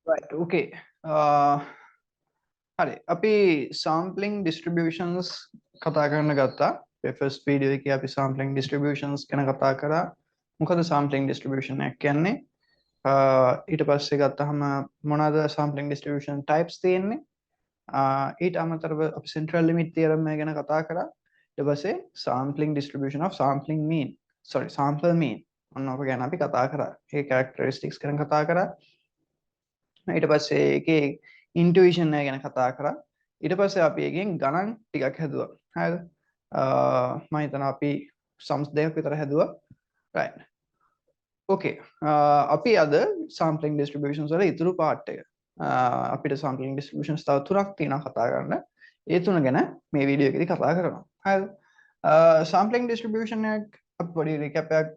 right okay හරි අපි sampling distributions කතා කරන්න ගත්තා first video එකේ අපි sampling distributions ගැන කතා කරා මොකද sampling distribution එක කියන්නේ ඊට පස්සේ ගත්තාම මොනවාද sampling distribution types තියෙන්නේ ඊට අමතරව අපි central limit theorem එක ගැන කතා කරා ඊට පස්සේ sampling distribution of sampling mean sorry sample mean ඔන්න ඔක ගැන අපි කතා කරා ඒ characteristics ගැන කතා කරා ඊට පස්සේ ඒකේ ඉන්ටුයිෂන් එක ගැන කතා කරා ඊට පස්සේ අපි එකෙන් ගණන් ටිකක් හැදුවා හරිද මම හිතනවා අපි sums දෙකක් විතර හැදුවා right okay අපි අද sampling distributions වල ඉතුරු part එක අපිට sampling distributions තව තුනක් තියෙනවා කතා කරන්න ඒ තුන ගැන මේ වීඩියෝ එකේදී කතා කරනවා හරිද sampling distribution එක අපි පොඩි recap එකක්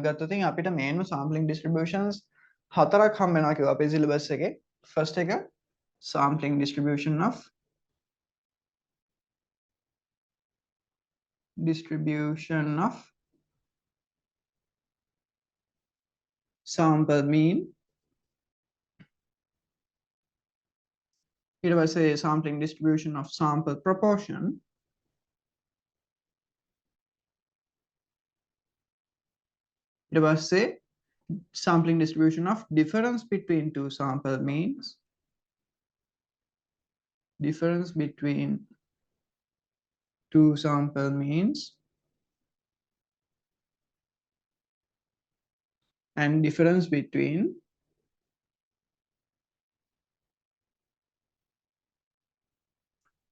ගත්තොත් අපිට මේන්ම sampling distributions හතරක් හම්බ වෙනවා කිව්වා අපේ syllabus එකේ first එක sampling distribution of sample mean ඊට පස්සේ sampling distribution of sample proportion ඊට පස්සේ sampling distribution of difference between two sample means difference between two sample means and difference between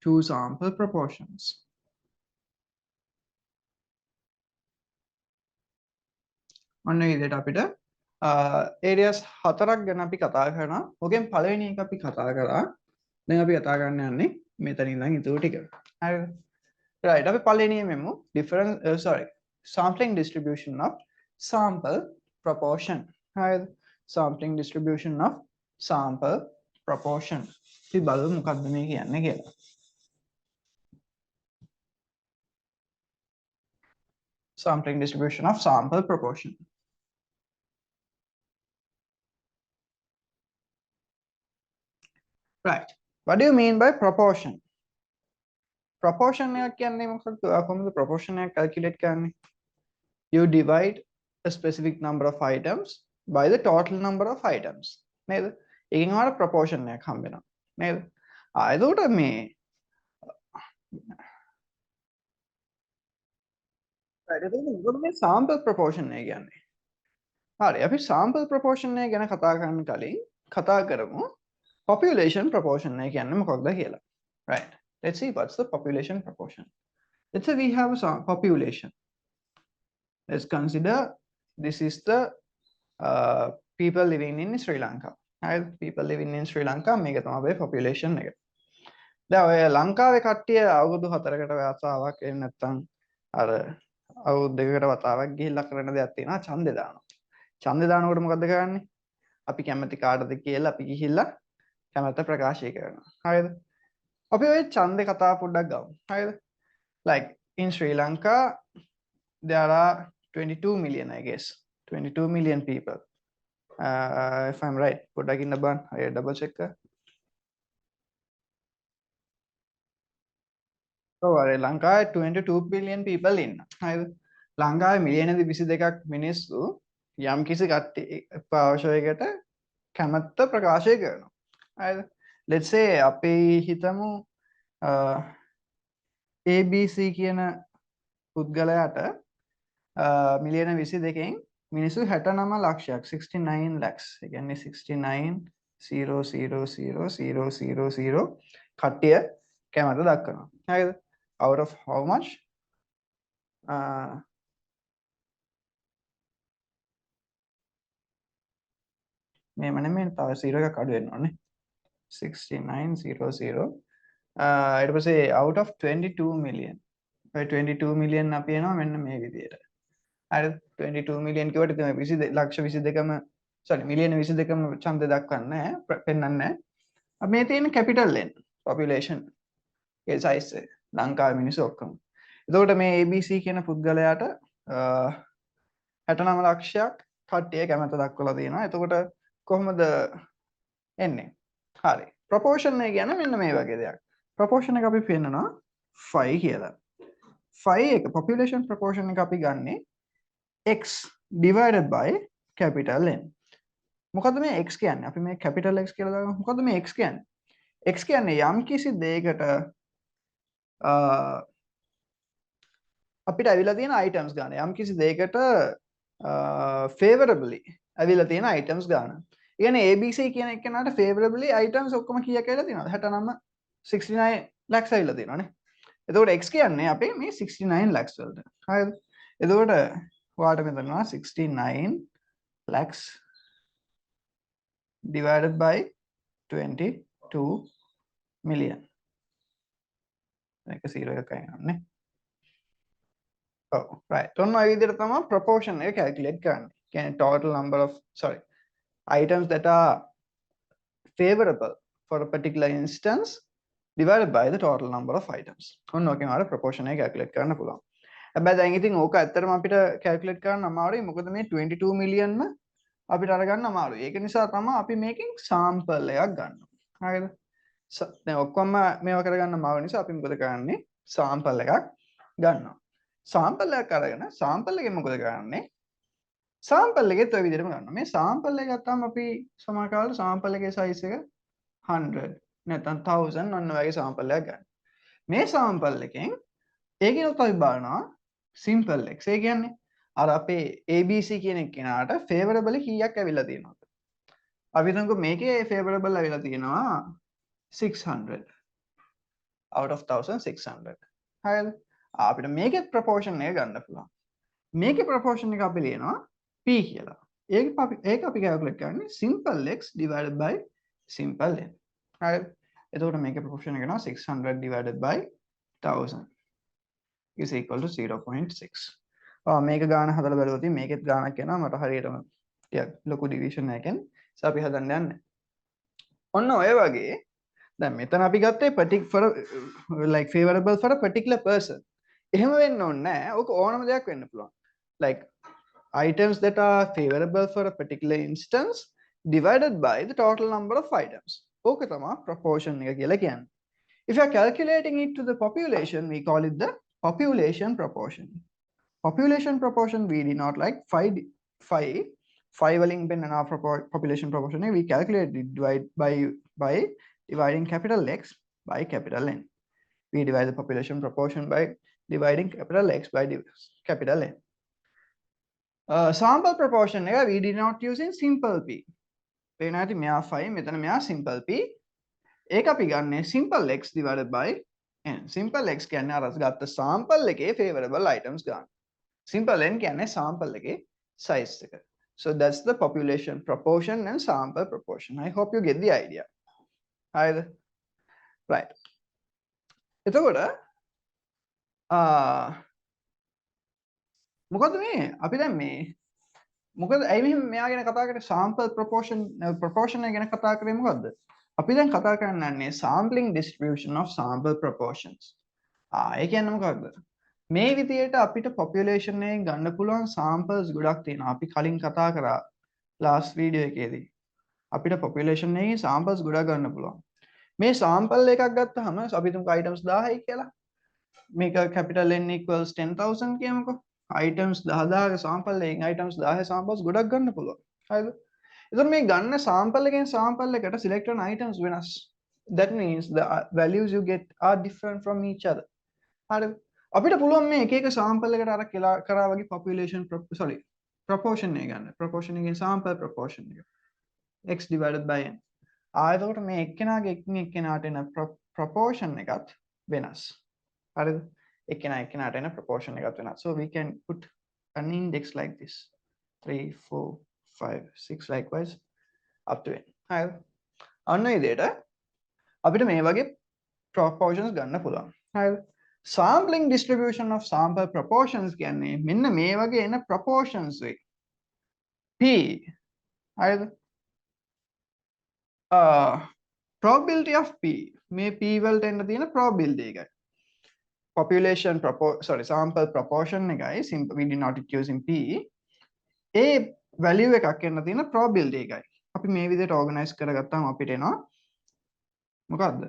two sample proportions ඔන්න ඒ විදිහට අපිට areas හතරක් ගැන අපි කතා කරනවා. ඔකෙන් පළවෙනි එක අපි කතා කරා. දැන් අපි කතා කරන්න යන්නේ මෙතන ඉඳන් ඉතුරු ටික. හරිද? right අපි පළවෙනියෙන්ම sampling distribution of sample proportion. හරිද? sampling distribution of sample proportion. අපි බලමු මොකක්ද මේ කියන්නේ කියලා. sampling distribution of sample proportion. Right. What do you mean by proportion? Proportion එක කියන්නේ මොකක්ද? කොහොමද proportion එක calculate කරන්නේ? You divide a specific number of items by the total number of items. නේද? ඒකෙන් ඔයාලට proportion එකක් හම්බ වෙනවා. නේද? එතකොට මේ එතකොට මේ sample proportion එක කියන්නේ. හරි අපි sample proportion එක ගැන කතා කරන්න කලින් කතා කරමු population proportion එක කියන්නේ මොකක්ද කියලා. Right. Let's see what's the population proportion. Let's say we have a population. Let's consider this is the people living in Sri Lanka. Right? People living in Sri Lanka මේක තමයි population එක. දැන් ඔය ලංකාවේ කට්ටිය අවුරුදු 4කට වතාවක් එන්න නැත්නම් අර අවුරුදු දෙකකට වතාවක් ගිහිල්ලා කරන දෙයක් තියෙනවා ඡන්දේ දානවා. ඡන්දේ දානකොට මොකද්ද කරන්නේ? අපි කැමති කාටද කියලා අපි ගිහිල්ලා කැමැත්ත ප්‍රකාශය කරනවා. හරිද? අපි ඔය ඡන්දේ කතාව පොඩ්ඩක් ගමු. හරිද? Like in Sri Lanka there are 22 million I guess. 22 million people. If I'm right. පොඩ්ඩක් ඉන්න බලන්න. අය double check කර. ඔව් අර ලංකාවේ 22 billion people ඉන්නවා. හරිද? ලංකාවේ මිලියන 22ක් මිනිස්සු යම් කිසි කට්ටිය අවශ්‍යයකට කැමැත්ත ප්‍රකාශය කරනවා. හරිද? let's say අපි හිතමු ABC කියන පුද්ගලයාට මිලියන 22කින් මිනිස්සු 69 ලක්ෂයක් 69 lakhs. ඒ කියන්නේ 69,000,000 කට්ටිය කැමැත්ත දක්වනවා. හරිද? out of how much? මේ මනේ තව 0 එකක් අඩු වෙන්න ඕනේ. 69,000 ඊට පස්සේ out of 22 million. ඔය 22 million අපි එනවා මෙන්න මේ විදියට. හරිද? 22 million කිව්වට ඉතින් 22 ලක්ෂ 22ම sorry මිලියන 22ම ඡන්දය දක්වන්නේ නැහැ, පෙන්වන්නේ නැහැ. මේ තියෙන capital N population ඒ size එක ලංකාවේ මිනිස්සු ඔක්කොම. එතකොට මේ ABC කියන පුද්ගලයාට 69 ලක්ෂයක් කට්ටිය කැමැත්ත දක්වලා තියෙනවා. එතකොට කොහොමද එන්නේ. හරි. ප්‍රොපෝෂන් එක කියන්නේ මෙන්න මේ වගේ දෙයක්. ප්‍රොපෝෂන් එක අපි පෙන්නනවා 5 කියලා. 5 එක population proportion එක අපි ගන්නේ x divided by capital N. මොකද්ද මේ x කියන්නේ? අපි මේ capital X කියලා දාගමු. මොකද්ද මේ x කියන්නේ? x කියන්නේ යම් කිසි දෙයකට අපිට ඇවිල්ලා තියෙන items ගන්න. යම් කිසි දෙයකට favorably ඇවිල්ලා තියෙන items ගන්න. ඒ කියන්නේ ABC කියන එකනට favorably items ඔක්කොම කීයක් ඇවිල්ලා තියෙනවද? 69 69 lakhs ඇවිල්ලා තියෙනවානේ. එතකොට x කියන්නේ අපේ මේ 69 lakhs වලට. හරිද? එතකොට ඔයාලට මෙතන 69 lakhs divided by 22 million. මේක 0 එකක් අයින් කරන්න නේ. ඔව් right. ඔන්න ඔය විදිහට තමයි proportion එක calculate කරන්නේ. කියන්නේ total number of items that are favorable for a particular instance divided by the total number of items. ඔන්න ඔකෙන් ආර proportion එක calculate කරන්න පුළුවන්. හැබැයි දැන් ඉතින් ඕක ඇත්තටම අපිට calculate කරන්න අමාරුයි. මොකද මේ 22 millionම අපිට අරගන්න අමාරුයි. ඒක නිසා තමයි අපි මේකෙන් sample එකක් ගන්නවා. හරිද? දැන් ඔක්කොම මේවා කරගන්න අමාරු නිසා අපි මොකද කරන්නේ? sample එකක් ගන්නවා. sample එකක් අරගෙන sample එකෙන් මොකද කරන්නේ? sample එකෙත් ඔය විදිහටම ගන්නවා. මේ sample එක ගත්තාම අපි සමහර කාලවල sample එකේ size එක 100 නැත්නම් 1000 ඔන්න වගේ sample එකක් ගන්න. මේ sample එකෙන් ඒකිනුත් අපි බලනවා simple x. ඒ කියන්නේ අර අපේ ABC කියන එක්කෙනාට favorably කීයක් ඇවිල්ලා තියෙනවද? අපි හිතමුකෝ මේකේ favorable ඇවිල්ලා තියෙනවා 600 out of 1600. හරිද? අපිට මේකේ proportion එක ගන්න පුළුවන්. මේකේ proportion එක අපි ලියනවා p කියලා. ඒක අපි calculate කරන්නේ simple x divided by simple n. හරිද? එතකොට මේකේ proportion එක වෙනවා 600 divided by 1000 is equal to 0.6. මේක ගාන හදලා බලුවොත් මේකෙත් ගානක් එනවා මට හරියටම ටිකක් ලොකු ඩිවිෂන් එකකින් අපි හදන්න යන්නේ. ඔන්න ඔය වගේ දැන් මෙතන අපි ගත්තේ for like favorable for a particular person. එහෙම වෙන්න ඕනේ නැහැ. ඔක ඕනම දෙයක් වෙන්න පුළුවන්. Like items that are favorable for a particular instance divided by the total number of items. ඕක තමයි proportion එක කියලා කියන්නේ. If you are calculating it to the population, we call it the population proportion. Population proportion we denote like 5 වලින් පෙන්නන population proportion එක we calculate it by dividing capital X by capital N. We divide the population proportion by dividing capital X by capital N. Sample proportion එක we denote using simple p. පේනවා ඇති මෙයා 5 මෙතන මෙයා simple p. ඒක අපි ගන්නේ simple x divided by n. simple x කියන්නේ අර ගත්ත sample එකේ favorable items ගන්න. simple n කියන්නේ sample එකේ size එක. So that's the population proportion and sample proportion. I hope you get the idea. හරිද? right. එතකොට මොකද මේ අපි දැන් මේ මොකද ඇයි මෙහෙම මෙයා ගැන කතා කරන්නේ sample proportion එක ගැන කතා කරේ මොකද්ද? අපි දැන් කතා කරන්නේ sampling distribution of sample proportions. ඒ කියන්නේ මොකක්ද? මේ විදියට අපිට population එකෙන් ගන්න පුළුවන් samples ගොඩක් තියෙනවා. අපි කලින් කතා කරා last video එකේදී. අපිට population එකේ samples ගොඩක් ගන්න පුළුවන්. මේ sample එකක් ගත්තාම අපි තුමුක items 1000යි කියලා. මේක capital N equals 10000 කියමුකෝ. items 10000 sample එකෙන් items 1000 samples ගොඩක් ගන්න පුළුවන්. හරිද? එතකොට මේ ගන්න sample එකෙන් sample එකට select කරන items වෙනස්. That means the values you get are different from each other. හරිද? අපිට පුළුවන් මේ එක එක sample එකට අර කරා වගේ proportion එක ගන්න. proportion එකෙන් sample proportion එක. x divided by n. එතකොට මේ එක්කෙනාගේ එක්කෙනාට එන proportion එකත් වෙනස්. හරිද? එක්කෙනාට එන proportion එකත් වෙනස්. So we can put an index like this. 3 4 5 6 likewise up to n. හරිද? අන්න ඒ විදිහට අපිට මේ වගේ proportions ගන්න පුළුවන්. හරිද? Sampling distribution of sample proportions කියන්නේ මෙන්න මේ වගේ එන proportions වෙයි. p හරිද? probability of p මේ p වලට එන්න තියෙන probability එකයි. population sample proportion එකයි we denote it using p. A value එකක් එන්න තියෙන probability එකයි. අපි මේ විදිහට organize කරගත්තාම අපිට එනවා මොකද්ද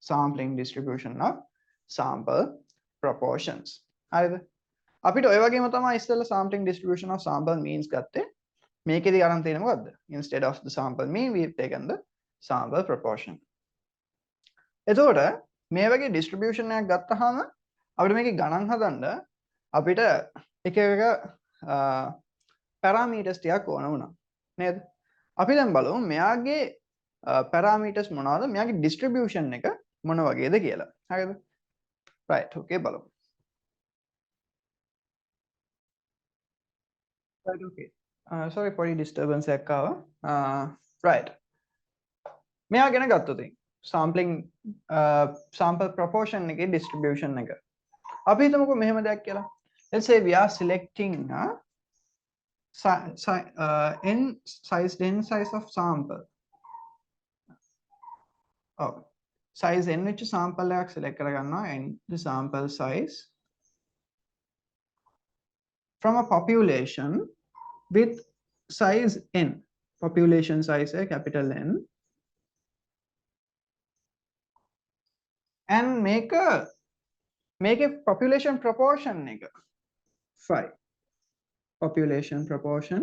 sampling distribution of sample proportions හරිද අපිට ඔය වගේම තමයි ඉස්සෙල්ලා sampling distribution of sample means ගත්තේ මේකෙදි අරන් තියෙන මොකද්ද instead of the sample mean we have taken the sample proportion එතකොට මේ වගේ distribution එකක් ගත්තාම අපිට මේකේ ගණන් හදන්න අපිට එක එක parameters ටිකක් ඕන වුණා නේද අපි දැන් බලමු මෙයාගේ parameters මොනවද මෙයාගේ distribution එක මොන වගේද කියලා හරිද right okay බලමු right okay sorry for the disturbance එකක් ආවා right මෙයා ගැන ගත්තොත් sampling sample proportion එකේ distribution එක අපි හිතමුකෝ මෙහෙම දෙයක් කියලා let's say we are selecting n size of sample size n which sample එකක් select කරගන්නවා n the sample size from a population with size n population size capital N and make a population proportion nigga 5 population proportion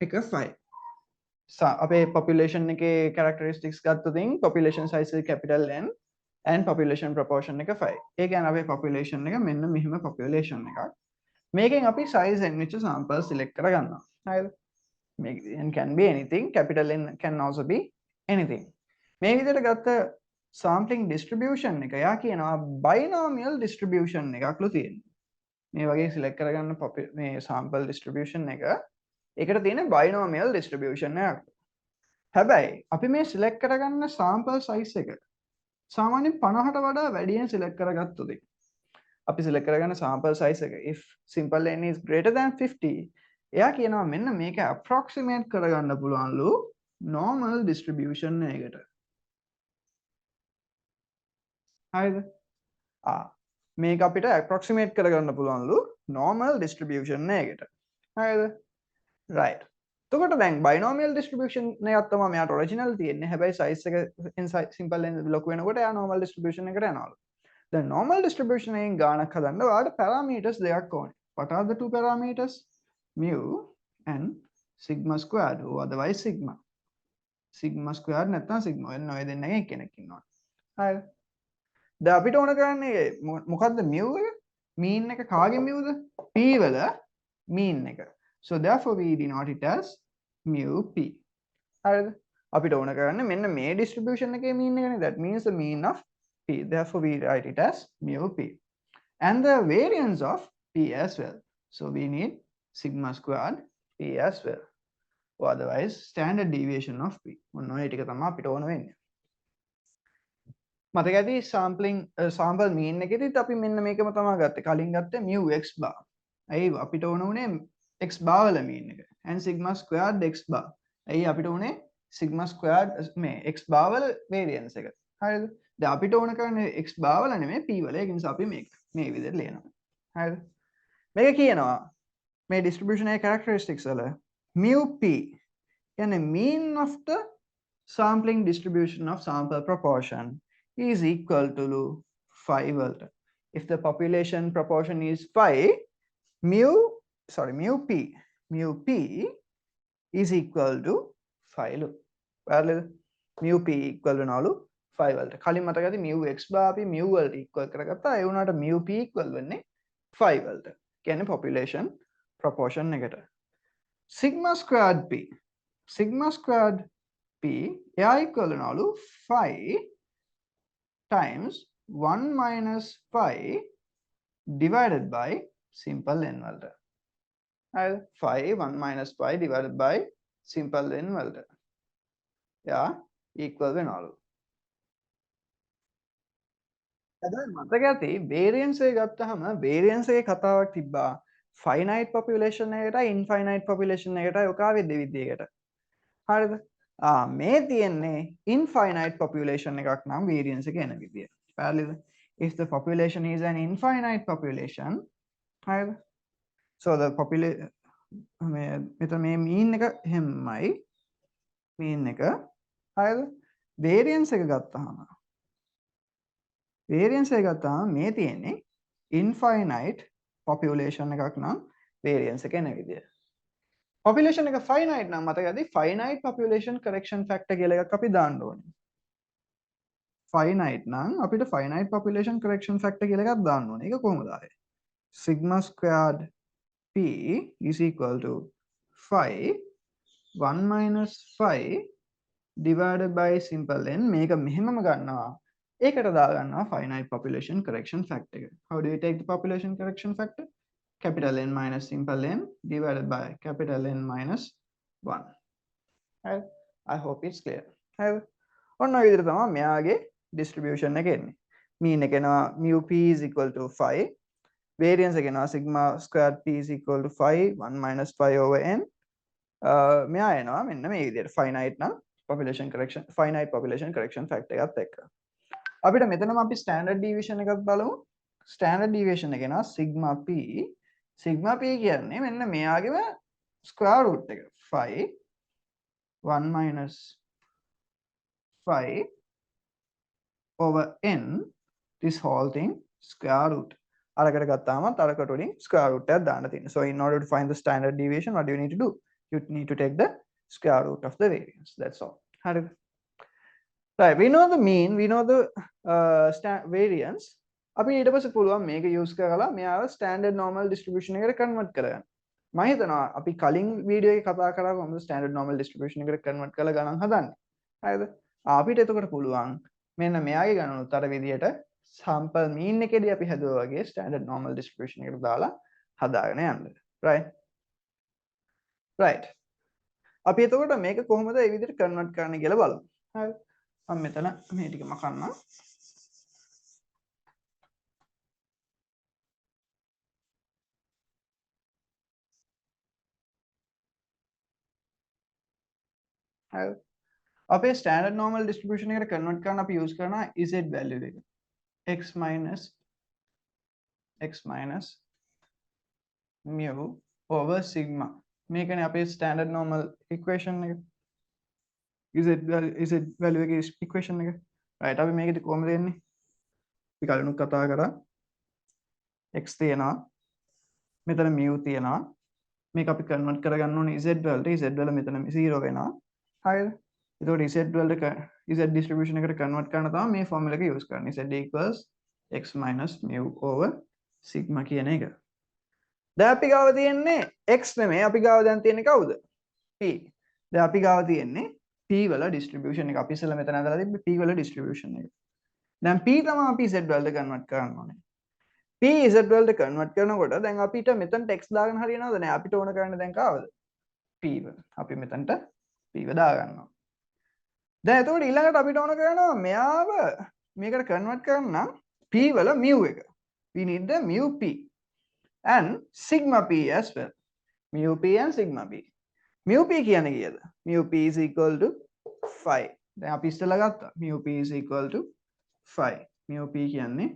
එක 5 අපේ population එකේ characteristics ගත්තොතින් population size capital N and population proportion එක 5 ඒ කියන්නේ අපේ population එක මෙන්න මෙහෙම population එකක් මේකෙන් අපි size n which sample select කරගන්නවා හරිද n can be anything capital N can also be anything මේ විදිහට ගත්ත sampling distribution එක යා කියනවා binomial distribution එකක්ලු තියෙනවා මේ වගේ select කරගන්න මේ sample distribution එක ඒකට තියෙන binomial distribution එකක් හැබැයි අපි මේ select කරගන්න sample size එක සාමාන්‍යයෙන් 50ට වඩා වැඩියෙන් select කරගත්තොත් අපි select කරගන්න sample size එක if simple n is greater than 50 එයා කියනවා මෙන්න මේක approximate කරගන්න පුළුවන්ලු normal distribution එකකට හරිද මේක අපිට approximate කරගන්න පුළුවන්ලු normal distribution එකකට හරිද right එතකොට දැන් binomial distribution එකක් තමයි මෙයාට original තියෙන්නේ හැබැයි size එක inside simple n ලොකු වෙනකොට එයා normal distribution එකට යනවලු දැන් normal distribution එකෙන් ගාණක් හදන්න ඔයාලට parameters දෙකක් ඕනේ what are the two parameters mu and sigma squared or otherwise sigma squared නැත්නම් sigma වෙන ඔය දෙන්නගෙන් එක්කෙනෙක් ඉන්නවා හරිද දැන් අපිට ඕන කරන්නේ මොකද්ද mu එක mean එක කාගේ mu ද p වල mean එක so therefore we denote it as mu p හරිද අපිට ඕන කරන්නේ මෙන්න මේ distribution එකේ mean එකනේ that means the mean of p therefore we write it as mu p and the variance of p as well so we need sigma squared p as well or otherwise standard deviation of p ඔන්න ඔය ටික තමයි අපිට ඕන වෙන්නේ මතක ඇති sampling sample mean එකෙදිත් අපි මෙන්න මේකම තමයි ගත්තේ කලින් ගත්තේ mu x bar ඇයි අපිට ඕන උනේ x bar වල mean එක and sigma squared x bar ඇයි අපිට උනේ sigma squared මේ x bar වල variance එක හරිද දැන් අපිට ඕන කරන්නේ x bar වල නෙමෙයි p වල ඒක නිසා අපි මේ විදිහට ලියනවා හරිද මේක කියනවා මේ distribution එකේ characteristics වල mu p කියන්නේ mean of the sampling distribution of sample proportion is equal to 5 volt. If the population proportion is 5, mu p is equal to 5. mu p equal to 5 volt. කලින් මතක ඇති mu x bar අපි mu වලට equal කරගත්තා. ඒ වුණාට mu p equal වෙන්නේ 5 volt. කියන්නේ population proportion එකට. sigma squared p එයා equal වෙනවලු 5 times 1 minus 5 divided by simple n වලට. හරිද? 5 1 minus 5 divided by simple n වලට. යා equal වෙනවලු. හැබැයි මතක ඇති variance එක ගත්තාම variance එකේ කතාවක් තිබ්බා finite population එකටයි infinite population එකටයි ඔකාවේ දෙවිදියකට. හරිද? මේ තියෙන්නේ infinite population එකක් නම් variance එක එන විදිය. පැහැදිලිද? If the population is an infinite population, හරිද? so the population මෙතන මේ mean එක හැමයි mean එක හරිද variance එක ගත්තාම variance එක ගත්තාම මේ තියෙන්නේ infinite population එකක් නම් variance එක එන විදිය population එක finite නම් මතකද finite population correction factor කියලා එකක් අපි දාන්න ඕනේ finite නම් අපිට finite population correction factor කියලා එකක් දාන්න ඕනේ ඒක කොහොමද ආයේ sigma squared p is equal to 5 1 minus 5 divided by simple n මේක මෙහෙමම ගන්නවා ඒකට දාගන්නවා finite population correction factor එක how do you take the population correction factor capital N minus simple n divided by capital N minus 1 right I hope it's clear right ඔන්න ඔය විදිහට තමයි මෙයාගේ distribution එක එන්නේ mean එක එනවා mu p is equal to 5 variance එක එනවා sigma squared p is equal to 5 1 minus 5 over n මෙයා එනවා මෙන්න මේ විදිහට finite නම් finite population correction factor එකත් එක්ක අපිට මෙතනම අපි standard deviation එකක් බලමු standard deviation එක එනවා sigma p කියන්නේ මෙන්න මෙයාගේම square root එක 5 1 minus 5 over n this whole thing square root අරකට ගත්තාම අරකට වලින් square root එකක් දාන්න තියෙනවා so in order to find the standard deviation what do you need to do you need to take the square root of the variance that's all right we know the mean we know the variance අපි ඊට පස්සේ පුළුවන් මේක use කරලා මෙයාව standard normal distribution එකට convert කරගන්න මම හිතනවා අපි කලින් වීඩියෝ එකේ කතා කරා කොහොමද standard normal distribution එකට convert කරලා ගණන් හදන්නේ හරිද අපිට එතකොට පුළුවන් මෙන්න මෙයාගේ ගණනුත් අර විදියට sample mean එකේදී අපි හදුවා වගේ standard normal distribution එකට දාලා හදාගෙන යන්න right අපි එතකොට මේක කොහොමද මේ විදිහට කන්වර්ට් කරන්න කියලා බලමු. හරි. මම මෙතන මේ ටික මකන්නම්. හරි. අපේ standard normal distribution එකට කන්වර්ට් කරන්න අපි use කරනවා z value එක. x minus mu over sigma. මේකනේ අපේ standard normal equation එක. z value එකේ equation එක. right අපි මේකෙදි කොහොමද එන්නේ? අපි කලිනුත් කතා කරා x තියනවා. මෙතන mu තියනවා. මේක අපි කන්වර්ට් කරගන්න ඕනේ z වලට. z වල මෙතන 0 වෙනවා. හරිද? එතකොට z වලට z distribution එකට කන්වර්ට් කරන්න තමයි මේ formula එක use කරන්නේ. z equals x minus mu over sigma කියන එක. දැන් අපි ගාව තියෙන්නේ x නෙමෙයි අපි ගාව දැන් තියෙන්නේ කවුද? p. දැන් අපි ගාව තියෙන්නේ p වල distribution එක. අපි ඉස්සෙල්ලා මෙතන හදලා තිබ්බේ p වල distribution එක. දැන් p තමයි අපි z වලට කන්වර්ට් කරන්න ඕනේ. p z වලට කන්වර්ට් කරනකොට දැන් අපිට මෙතනට x දාගෙන හරියනවද නැහැ? අපිට ඕන කරන්නේ දැන් කාවද? p වල. අපි මෙතනට p ව දා ගන්නවා. දැන් එතකොට ඊළඟට අපිට ඕන කරනවා මෙයාව මේකට කන්වර්ට් කරන්න p වල mu එක. We need the mu p and sigma p as well. Mu p and sigma p. Mu p කියන්නේ කීයද? Mu p is equal to 5. දැන් අපි ඉස්සෙල්ලා ගත්තා. Mu p is equal to 5. Mu p කියන්නේ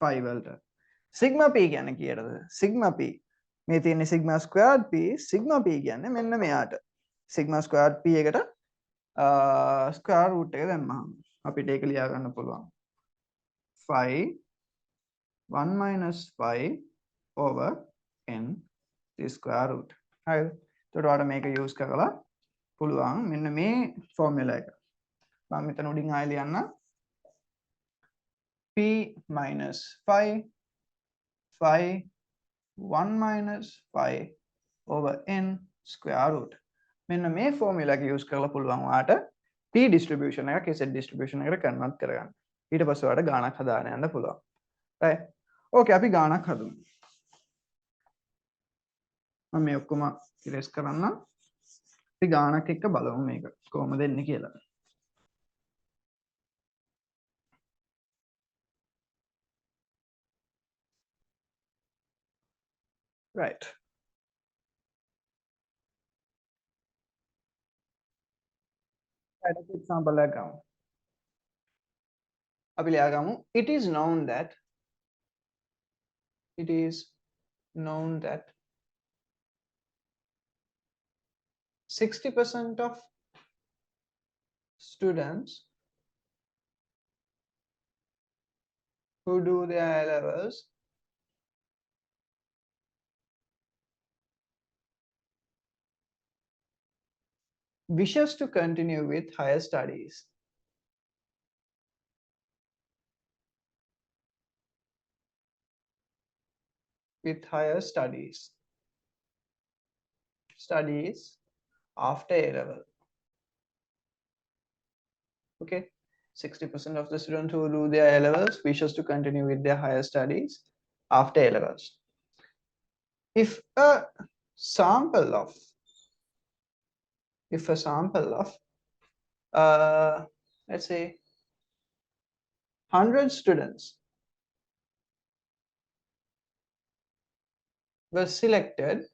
5 වලට. Sigma p කියන්නේ කීයටද? Sigma p මේ තියෙන්නේ sigma squared p. Sigma p කියන්නේ මෙන්න මෙයාට. Sigma squared p එකට square root එක දැම්මහම අපිට ඒක ලියා ගන්න පුළුවන්. 5 1 minus 5 over n the square root. හරිද? එතකොට ඔයාලට මේක use කරලා පුළුවන් මෙන්න මේ formula එක. මම මෙතන උඩින් ආයෙ ලියන්න. p minus 5 1 minus 5 over n square root. මෙන්න මේ formula එක use කරලා පුළුවන් ඔයාලට p distribution එකක් z distribution එකට convert කරගන්න. ඊට පස්සේ ඔයාලට ගාණක් හදාගෙන යන්න පුළුවන්. right? okay අපි ගාණක් හදමු. මම මේ ඔක්කොම erase කරන්න. අපි ගාණක් එක්ක බලමු මේක කොහොමද එන්නේ කියලා. right. right example එකක් ගමු. අපි ලියා ගමු it is known that 60% of students who do their A-levels wishes to continue with higher studies. With higher studies after A-level. Okay, 60% of the students who do their A-levels wishes to continue with their higher studies after A-levels. If a sample of let's say 100 students were selected,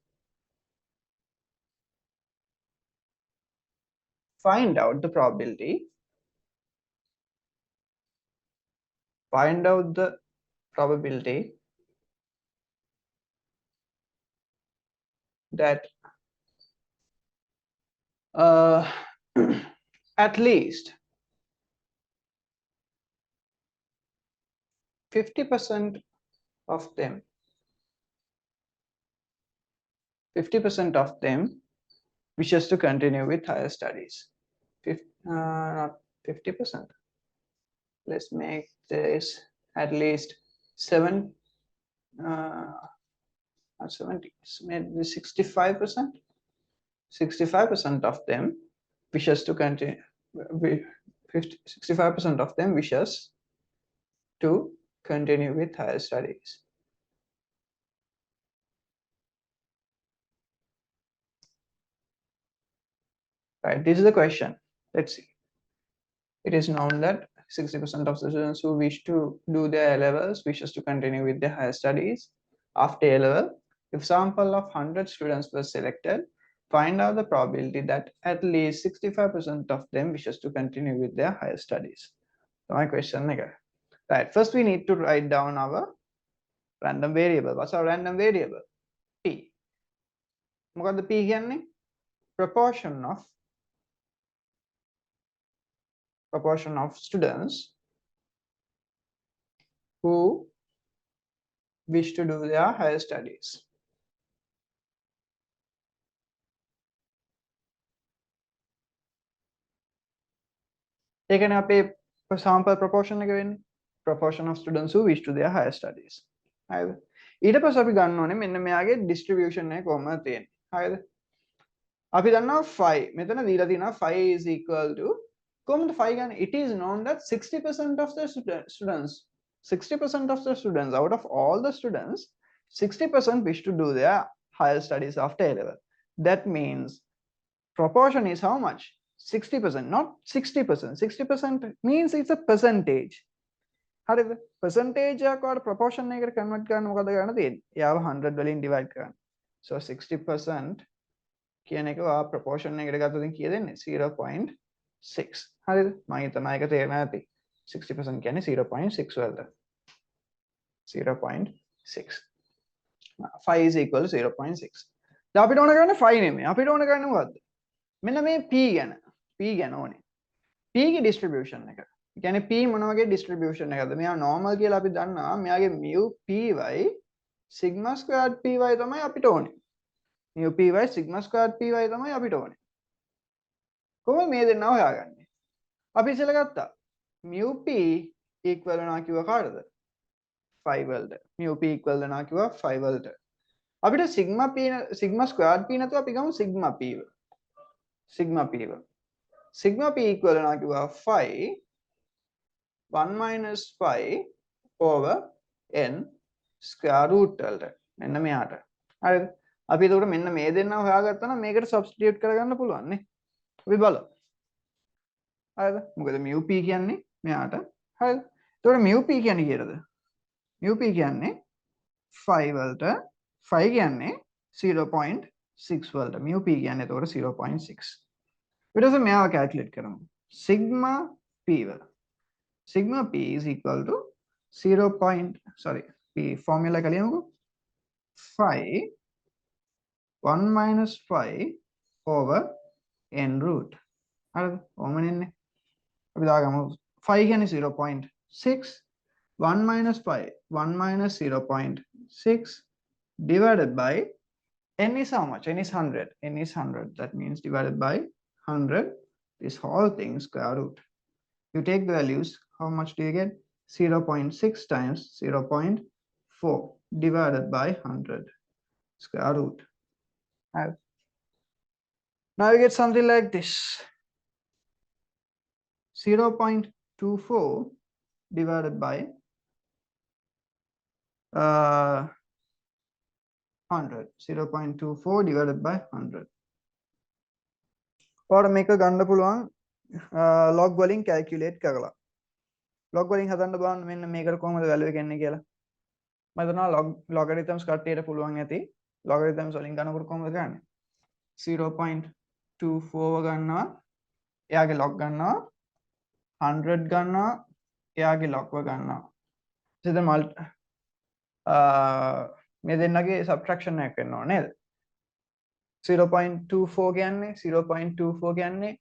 find out the probability that at least 50% of them wishes to continue with higher studies. Not 50%. Let's make this at least 7 70, maybe 65%. 65% of them wishes to continue. 65% of them wishes to continue with higher studies. Right, this is the question. Let's see. It is known that 60% of the students who wish to do their A-levels wishes to continue with their higher studies after A-level. If sample of 100 students were selected, find out the probability that at least 65% of them wishes to continue with their higher studies. So my question again. Right, first we need to write down our random variable. What's our random variable? P. මොකද්ද P කියන්නේ? Proportion of students who wish to do their higher studies. ඒකනේ අපේ sample proportion එක වෙන්නේ. Proportion of students who wish to their higher studies. හරිද? ඊට පස්සේ අපි ගන්න ඕනේ මෙන්න මෙයාගේ distribution එක කොහොමද තියෙන්නේ. හරිද? අපි දන්නවා 5. මෙතන දීලා තියෙනවා 5 is equal to කොහොමද 5 ගන්න? It is known that 60% of the students 60% of the students out of all the students 60% wish to do their higher studies after A-level. That means proportion is how much? 60%, not 60%. 60% means it's a percentage. හරිද? percentage එකකට proportion එකකට convert කරන්න මොකද කරන්න තියෙන්නේ? එයාව 100 වලින් divide කරන්න. So 60% කියන එක ඔයා proportion එකකට ගත්තොත් කීයද එන්නේ? 0.6. හරිද? මම හිතනවා ඒක තේරෙනවා ඇති. 60% කියන්නේ 0.6 වලට. 0.6. 5 is equal to 0.6. දැන් අපිට ඕන කරන්නේ 5 නෙමෙයි. අපිට ඕන කරන්නේ මොකද්ද? මෙන්න මේ p ගැන ඕනේ. p ගේ distribution එක. ඒ කියන්නේ p මොන වගේ distribution එකක්ද? මෙයා normal කියලා අපි දන්නවා. මෙයාගේ mu py sigma squared py තමයි අපිට ඕනේ. mu py sigma squared py තමයි අපිට ඕනේ. කොහොමද මේ දෙන්නා හොයාගන්නේ? අපි ඉස්සෙල්ලා ගත්තා. mu p equal වෙනවා කිව්වා කාටද? 5 වලට. mu p equal වෙනවා කිව්වා 5 වලට. අපිට sigma squared p නැතුව අපි ගමු sigma p වල. sigma p equal වෙනවා කිව්වා 5 1 minus 5 over n square root වලට. මෙන්න මෙයාට. හරිද? අපි එතකොට මෙන්න මේ දෙන්නා හොයාගත්තා නම් මේකට substitute කරගන්න පුළුවන් නේ. අපි බලමු. හරිද? මොකද mu p කියන්නේ මෙයාට. හරිද? එතකොට mu p කියන්නේ කීයද? mu p කියන්නේ 5 වලට 5 කියන්නේ 0.6 වලට. mu p කියන්නේ එතකොට 0.6. ඊට පස්සේ මෙයාව calculate කරමු. sigma p වල. sigma p is equal to 0. p formula එක ලියමුකෝ. 5 1 minus 5 over n root. හරිද? ඔහොම නෙන්නේ. අපි දාගමු 5 කියන්නේ 0.6, 1 minus 5, 1 minus 0.6 divided by n is how much? N is 100. N is 100. That means divided by 100. This whole thing square root. You take the values. How much do you get? 0.6 times 0.4 divided by 100 square root. Now you get something like this. 0.24 divided by 100. 0.24 divided by 100. or make a ගන්න පුළුවන් log වලින් calculate කරලා. log වලින් හදන්න බලන්න මෙන්න මේකට කොහොමද value එක එන්නේ කියලා. මම හිතනවා logarithms කට්ටියට පුළුවන් ඇති. logarithms වලින් ගන්නකොට කොහොමද ගන්නේ? 0.24 ගන්නවා. එයාගේ log ගන්නවා. 100 ගන්නවා. එයාගේ log ගන්නවා. ඉතින් මේ දෙන්නගේ subtraction එකක් වෙනවා නේද? 0.24 කියන්නේ 0.24 කියන්නේ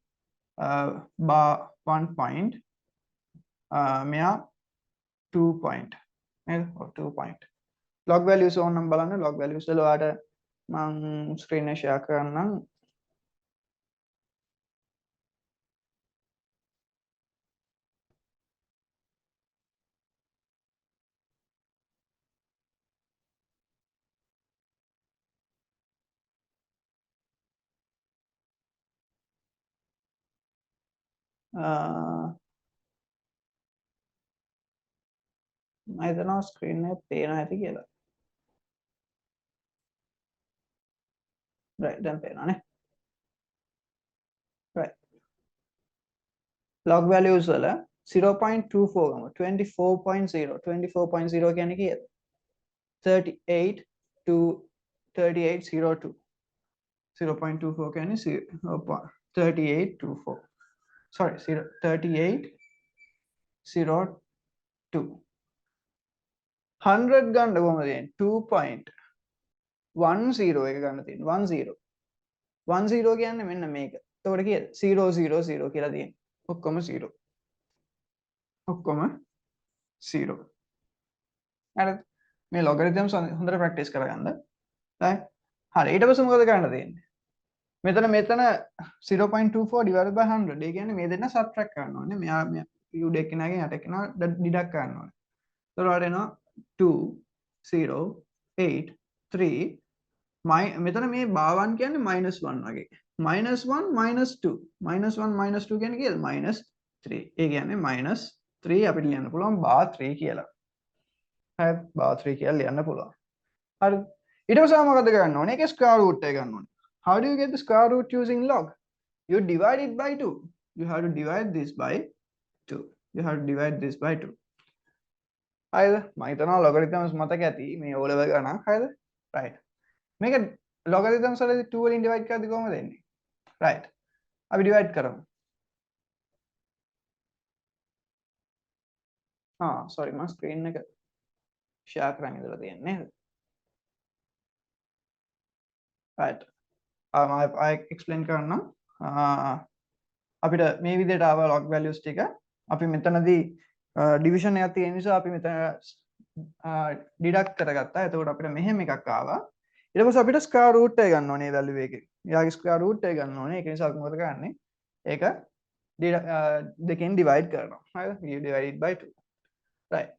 1 point මෙයා 2 point නේද? 2 point log values ඕනනම් බලන්න log values වල ඔයාලට මම screen එක share කරන්නම්. මම හිතනවා screen එක පේනවා ඇති කියලා. right දැන් පේනවානේ. right log values වල 0.24 ගමු 24.0 24.0 කියන්නේ කීයද? 38 to 3802 0.24 කියන්නේ 3824 sorry 3802 100 ගන්න කොහමද තියෙන්නේ 2.10 එක ගන්න තියෙන්නේ 10 කියන්නේ මෙන්න මේක. එතකොට කීයද 000 කියලා තියෙන්නේ. ඔක්කොම 0. ඔක්කොම 0. හරිද? මේ logarithms හොඳට practice කරගන්න. හරි ඊට පස්සේ මොකද කරන්න තියෙන්නේ? මෙතන 0.24 divided by 100. ඒ කියන්නේ මේ දෙන්න subtract කරන්න ඕනේ. මෙයා u දෙක කෙනාගෙන් යට කෙනා deduct කරන්න ඕනේ. එතකොට එනවා 2 0 8 3 මෙතන මේ බාවන් කියන්නේ -1 වගේ. -1 -2 -1 -2 කියන්නේ කීයද? -3. ඒ කියන්නේ -3 අපිට ලියන්න පුළුවන් බා 3 කියලා. හරි බා 3 කියලා ලියන්න පුළුවන්. හරි ඊට පස්සේ මොකද කරන්න ඕනේ? ඒකේ square root එක ගන්න ඕනේ. How do you get the square root using log? You divide it by 2. You have to divide this by 2. You have to divide this by 2. හරිද? මම හිතනවා logarithms මතක ඇති මේ O level ගණන්. හරිද? right. මේක logarithms වලදී 2 වලින් divide කරද්දි කොහොමද එන්නේ? right. අපි divide කරමු. sorry මම screen එක share කරන් ඉඳලා තියෙන්නේ නේද? right. I explain කරන්නම්. අපිට මේ විදිහට ආව log values ටික අපි මෙතනදී division එකක් තියෙන නිසා අපි මෙතන deduct කරගත්තා. එතකොට අපිට මෙහෙම එකක් ආවා. ඊට පස්සේ අපිට square root එක ගන්න ඕනේ value එකේ. එයාගේ square root එක ගන්න ඕනේ. ඒක නිසා අපි මොකද කරන්නේ? ඒක දෙකෙන් divide කරනවා. හරිද? you divide it by 2. right.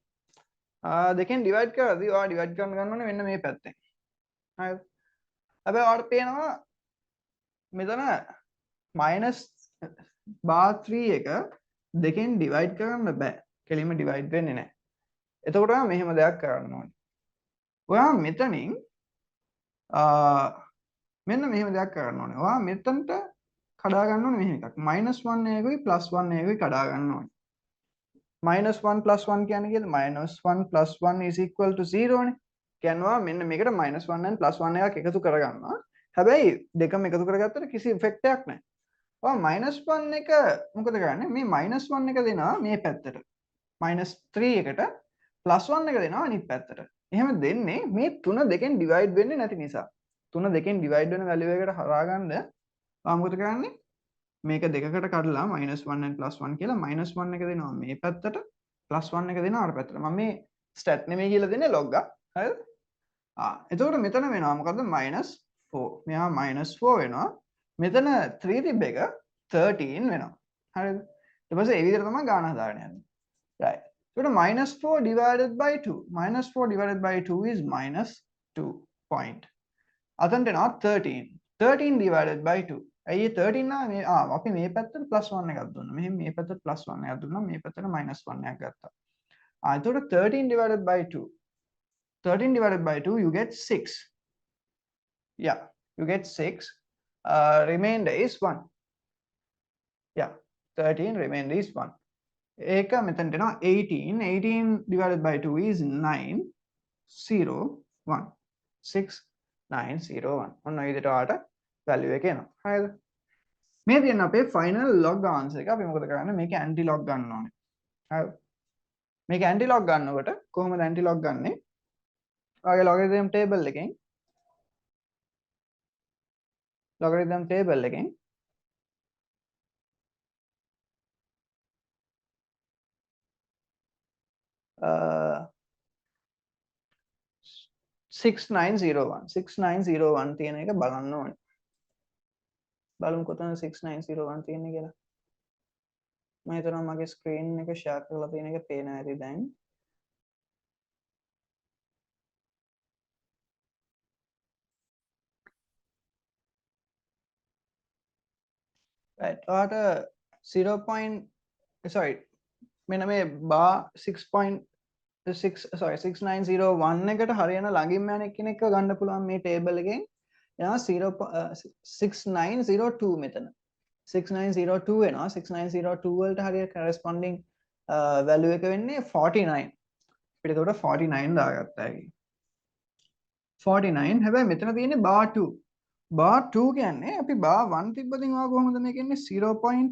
දෙකෙන් divide කරද්දී ඔයා divide කරන්න ගන්න ඕනේ මෙන්න මේ පැත්තෙන්. හරිද? හැබැයි ඔයාලට පේනවා මෙතන -3 එක දෙකෙන් divide කරන්න බෑ. කෙලින්ම divide වෙන්නේ නැහැ. එතකොට ඔයා මෙහෙම දෙයක් කරන්න ඕනේ. ඔයා මෙතනින් මෙන්න මෙහෙම දෙයක් කරන්න ඕනේ. ඔයා මෙතනට කඩා ගන්න ඕනේ මෙහෙම එකක්. -1 එකකුයි +1 එකකුයි කඩා ගන්න ඕනේ. -1 + 1 කියන්නේ කීයද? -1 + 1 is equal to 0 නේ. කියනවා මෙන්න මේකට -1 and +1 එකක් එකතු කරගන්නවා. හැබැයි දෙකම එකතු කරගත්තට කිසි ඉෆෙක්ට් එකක් නැහැ. ඔයා -1 එක මොකද කරන්නේ? මේ -1 එක දෙනවා මේ පැත්තට. -3 එකට +1 එක දෙනවා අනිත් පැත්තට. එහෙම දෙන්නේ මේ 3 දෙකෙන් divide වෙන්නේ නැති නිසා. 3 දෙකෙන් divide වෙන value එකට හරහා ගන්න ඔයා මොකද කරන්නේ? මේක දෙකකට කඩලා -1 and +1 කියලා -1 එක දෙනවා මේ පැත්තට +1 එක දෙනවා අර පැත්තට. මම මේ ස්ටැට් නෙමෙයි කියලා දෙන්නේ log එක. හරිද? එතකොට මෙතන වෙනවා මොකද්ද -4. මෙහා -4 වෙනවා. මෙතන 3 තිබ්බ එක 13 වෙනවා. හරිද? ඊට පස්සේ ඒ විදිහට තමයි ගාන හදාගෙන යන්නේ. right. එතකොට -4 divided by 2. -4 divided by 2 is -2 point. අතනට එනවා 13. 13 divided by 2. ඇයි 13 නා මේ අපි මේ පැත්තට +1 එකක් දුන්නා. මෙහෙම මේ පැත්තට +1 එකක් දුන්නා. මේ පැත්තට -1 එකක් ගත්තා. එතකොට 13 divided by 2. 13 divided by 2 you get 6. Yeah, you get 6. Remainder is 1. Yeah, 13 remainder is 1. ඒක මෙතනට එනවා 18. 18 divided by 2 is 9 0 1. 6 9 0 1. ඔන්න ඔය විදිහට ඔයාලට value එක එනවා. හරිද? මේ තියෙන අපේ final log answer එක. අපි මොකද කරන්නේ? මේක anti log ගන්න ඕනේ. හරිද? මේක anti log ගන්නකොට කොහොමද anti log ගන්නෙ? ඔයාගේ logarithm table එකෙන් uh, 6901 තියෙන එක බලන්න ඕනේ. බලමු කොතනද 6901 තියෙන්නේ කියලා. මම හිතනවා මගේ screen එක share කරලා තියෙන එක පේනවා ඇති දැන්. right. ඔයාට 0. මෙන්න මේ bar 6901 එකට හරියන ළඟින්ම යන කෙනෙක්ව ගන්න පුළුවන් මේ table එකෙන්. එනවා 6902 මෙතන. 6902 වෙනවා. 6902 වලට හරිය corresponding value එක වෙන්නේ 49. අපිට ඒකට 49 දාගත්තා ඒකේ. 49 හැබැයි මෙතන තියෙන්නේ bar 2. bar 2 කියන්නේ අපි bar 1 තිබ්බදින් ඔයා කොහොමද මේක එන්නේ 0.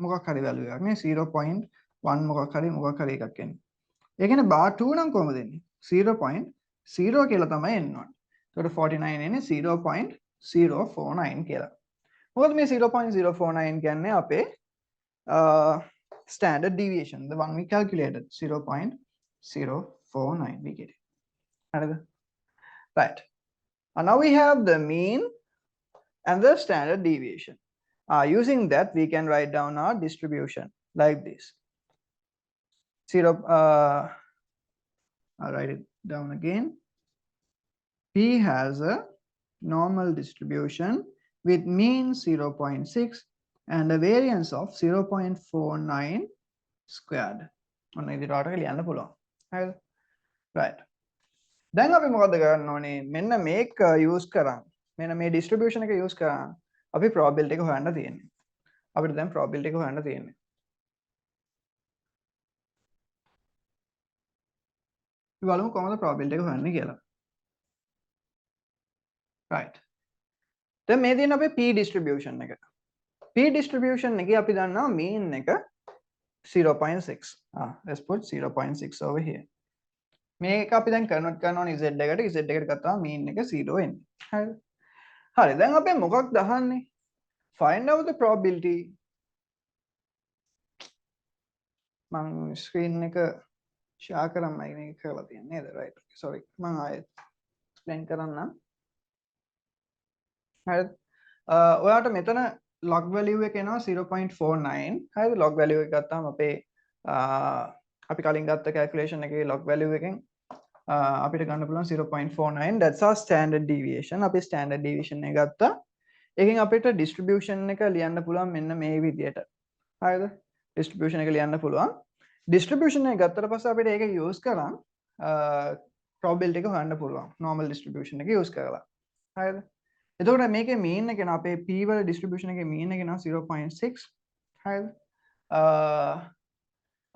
මොකක් හරි value එකක් නේ 0.1 මොකක් හරි එකක් එන්නේ. ඒ කියන්නේ bar 2 නම් කොහොමද එන්නේ 0.0 කියලා තමයි එන්න ඕනේ. ඒකට 49 එන්නේ 0.049 කියලා. මොකද මේ 0.049 කියන්නේ අපේ standard deviation, the one we calculated 0.049 we get it. Right. And now we have the mean and the standard deviation. Using that we can write down our distribution like this. I'll write it down again. P has a normal distribution with mean 0.6 and a variance of 0.49 squared. ඔන්න ඉදිරියට ලියන්න පුළුවන්. හරිද? right. දැන් අපි මොකද කරන්න ඕනේ? මෙන්න මේක use කරන්. මෙන්න මේ distribution එක use කරන් අපි probability එක හොයන්න තියෙන්නේ. අපිට දැන් probability එක හොයන්න තියෙන්නේ. අපි බලමු කොහොමද probability එක හොයන්නේ කියලා. right. දැන් මේ තියෙන අපේ p distribution එක. p distribution එකේ අපි දන්නවා mean එක 0.6. Let's put 0.6 over here. මේක අපි දැන් convert කරනවා z එකට. z එකට ගත්තාම mean එක 0 එන්නේ. හරිද? හරි. දැන් අපි මොකක්ද අහන්නේ? Find out the probability. මම screen එක share කරන්නයි මේක කරලා තියන්නේ නේද? right. sorry. මම ආයෙත් explain කරන්නම්. හරිද? ඔයාට මෙතන log value එක එනවා 0.49. හරිද? log value එක ගත්තාම අපේ අපි කලින් ගත්ත calculation එකේ log value එකෙන් අපිට ගන්න පුළුවන් 0.49. that's our standard deviation. අපි standard deviation එක ගත්තා. ඒකෙන් අපිට distribution එක ලියන්න පුළුවන් මෙන්න මේ විදියට. හරිද? distribution එක ලියන්න පුළුවන්. distribution එක ගත්තට පස්සේ අපිට ඒක use කරන් probability එක හොයන්න පුළුවන්. normal distribution එක use කරලා. හරිද? එතකොට මේකේ mean එක න අපේ p වල distribution එකේ mean එක න 0.6. හරිද?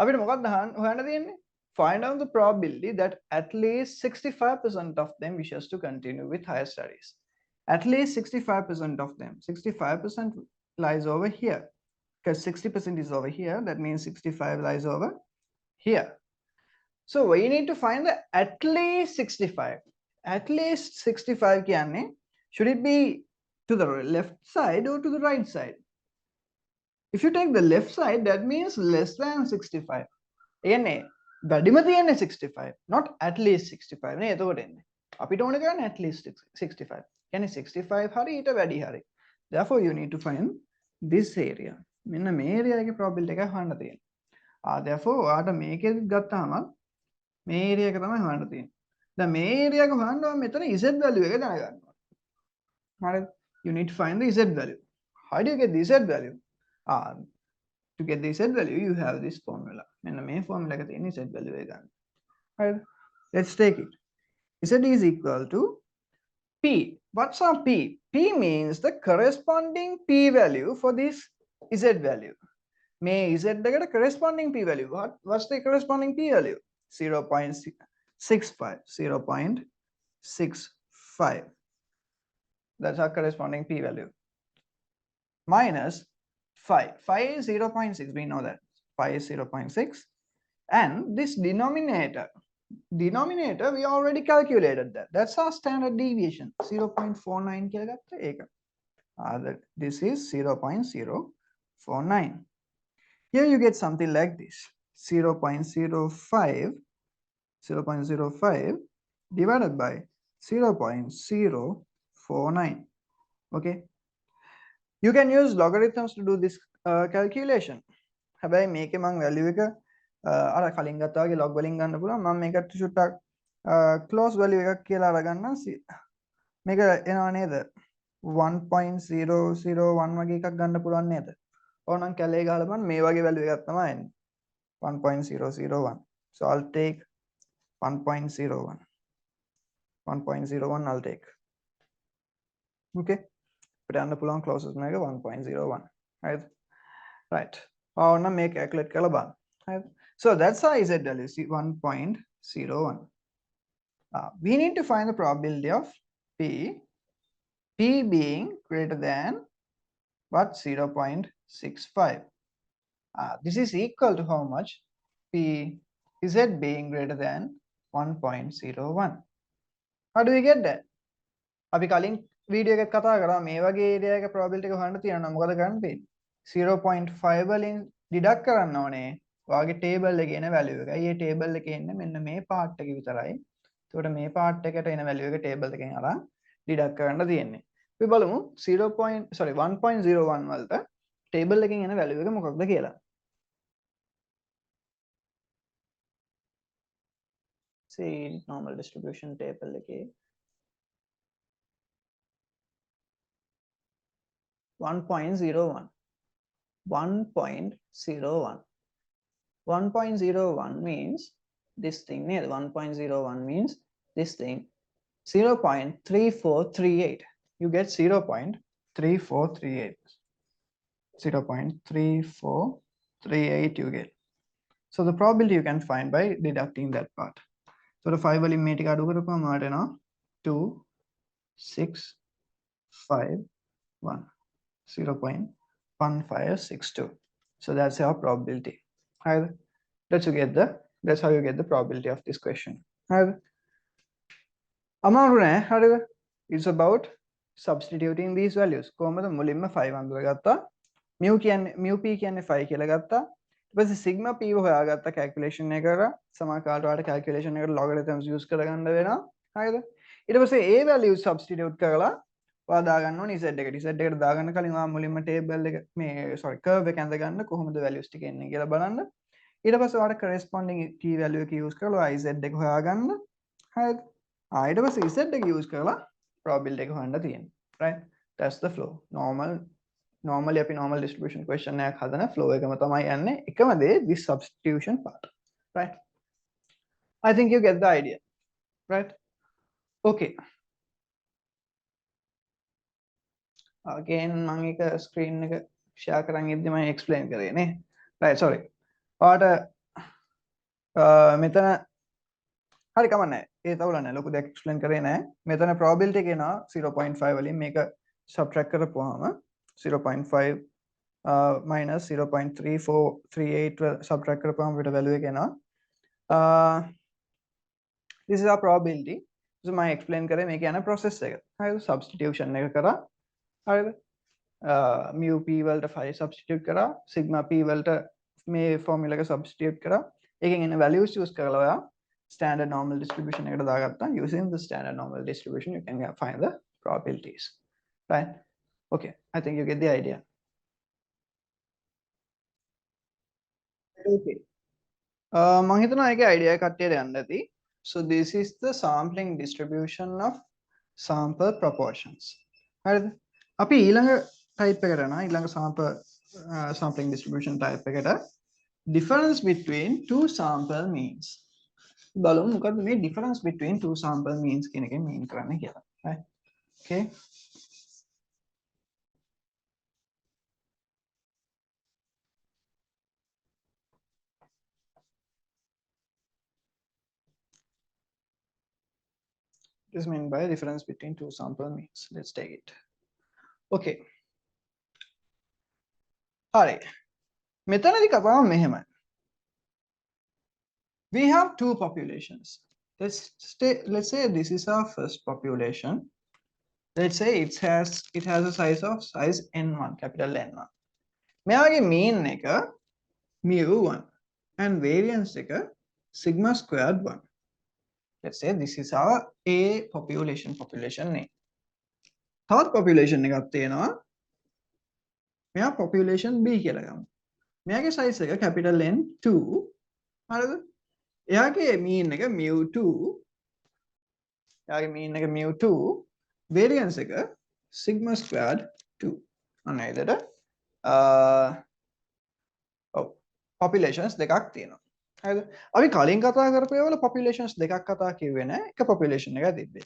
අපිට මොකක්ද හොයන්න තියෙන්නේ? Find out the probability that at least 65% of them wishes to continue with higher studies. At least 65% of them. 65% lies over here. Because 60% is over here. That means 65 lies over here. So we need to find the at least 65. At least 65 කියන්නේ should it be to the left side or to the right side? If you take the left side, that means less than 65. එන්නේ වැඩිම තියෙන්නේ 65, not at least 65 නේ. එතකොට එන්නේ අපිට ඕන කරන්නේ at least 65. කියන්නේ 65 හරි ඊට වැඩි හරි. Therefore you need to find this area. මෙන්න මේ area එකේ probability එක හොයන්න තියෙනවා. Therefore ඔයාට මේකෙත් ගත්තාම මේ area එක තමයි හොයන්න තියෙන්නේ. දැන් මේ area එක හොයනවා මෙතන z value එක දැනගන්න ඕනේ. හරිද? You need to find the z value. How do you get the z value? To get the z value, you have this formula. And the main formula is z value. Right? Let's take it. Z is equal to P. What's our P? P means the corresponding P value for this z value. May z the corresponding P value. What's the corresponding P value? 0.65. 0.65. That's our corresponding P value. Minus 5. 5 is 0.6. We know that. 5 is 0.6. And this denominator, we already calculated that. That's our standard deviation. 0.49. This is 0.049. Here you get something like this. 0.05 divided by 0.049. Okay. You can use logarithms to do this calculation. හැබැයි මේකේ මම value එක අර කලින් ගත්තා වගේ log වලින් ගන්න පුළුවන්. මම මේකට චුට්ටක් close value එකක් කියලා අරගන්නම්. මේක එනවා නේද? 1.001 වගේ එකක් ගන්න පුළුවන් නේද? ඕනනම් කැලේ ගහලා බලන්න මේ වගේ value එකක් තමයි එන්නේ. 1.001. So I'll take 1.01. 1.01 I'll take. Okay. But on the pull closest mega 1.01. Right. Or now make calculate calaban. Right. So that's our z value, 1.01. We need to find the probability of P being greater than what? 0.65. This is equal to how much? P z being greater than 1.01. How do we get that? අපි කලින් video එකක් කතා කරා මේ වගේ area එක probability එක හොයන්න තියෙනවා නම් මොකද කරන්න තියෙන්නේ 0.5 වලින් ඩිඩක්ට් කරන්න ඕනේ ඔයාගේ table එකේ එන value එක. ඊයේ table එකේ එන්නේ මෙන්න මේ part එක විතරයි. එතකොට මේ part එකට එන value එක table එකෙන් අරන් ඩිඩක්ට් කරන්න තියෙන්නේ. අපි බලමු 1.01 වලට table එකෙන් එන value එක මොකක්ද කියලා. See normal distribution table එකේ 1.01. 1.01 means this thing. 1.01 means this thing. 0.3438. You get 0.3438. 0.3438 you get. So the probability you can find by deducting that part. So the 5 will make it 2, 6, 5, 1. 0.1562. So that's our probability. That's how you get the probability of this question. It's about substituting these values. මුලින්ම 5 අඳුරගත්තා. mu p කියන්නේ 5 කියලා ගත්තා. ඊට පස්සේ sigma p හොයාගත්ත calculation එක කරා. සමහර කාලට ඔයාලට calculation එකට logarithms use කරගන්න වෙනවා. හරිද? ඊට පස්සේ a value substitute කරලා ඔයා දාගන්න ඕනේ z එකට. z එකට දාගන්න කලින් ඔයා මුලින්ම table එක මේ curve එක ඇඳ ගන්න කොහොමද values ටික එන්නේ කියලා බලන්න. ඊට පස්සේ ඔයාලට corresponding p value එක use කරලා ඔයා z එක හොයාගන්න. හරිද? ඊට පස්සේ z එක use කරලා probability එක හොයන්න තියෙනවා. Right? That's the flow. Normally අපි normal distribution question එකක් හදන flow එකම තමයි යන්නේ. එකම දේ this substitution part. Right? I think you get the idea. Right? Okay. Again මම එක screen එක share කරන් ඉද්දි මම explain කරේ නේ. Right, sorry. ඔයාට මෙතන හරි කමන්නේ. ඒ තවල නැහැ. ලොකු දෙයක් explain කරේ නැහැ. මෙතන probability එක එනවා 0.5 වලින් මේක subtract කරපුවාම 0.5 minus 0.3438 subtract කරපුවාම අපිට value එක එනවා. This is our probability. So මම explain කරේ මේක යන process එක. හරිද? Substitution එක කරා. හරිද? mu p වලට 5 substitute කරා sigma p වලට මේ formula එක substitute කරා ඒකෙන් එන values choose කරලා ඔයා standard normal distribution එකට දාගත්තා using the standard normal distribution you can find the probabilities right okay I think you get the idea okay මම හිතනවා ඒකේ idea එක කට්ටියට යන්න ඇති so this is the sampling distribution of sample proportions හරිද අපි ඊළඟ type එකට යනවා ඊළඟ sampling distribution type එකට difference between two sample means බලමු මොකද්ද මේ difference between two sample means කියන එකෙන් mean කරන්නේ කියලා right okay is meant by difference between two sample means let's take it okay හරි මෙතනදී කතාව මෙහෙමයි we have two populations let's say this is our first population let's say it has a size n1 capital N1 මෙයාගේ mean එක mu1 and variance එක sigma squared 1 let's say this is our A population A තවත් population එකක් තියෙනවා මෙයා population B කියලා ගමු මෙයාගේ size එක capital N2 හරිද එයාගේ mean එක mu2 එයාගේ mean එක mu2 variance එක sigma squared 2 අන්න ඒකට populations දෙකක් තියෙනවා හරිද අපි කලින් කතා කරපු ඒවල populations දෙකක් කතා කිව්වේ නෑ එක population එකක් තිබ්බේ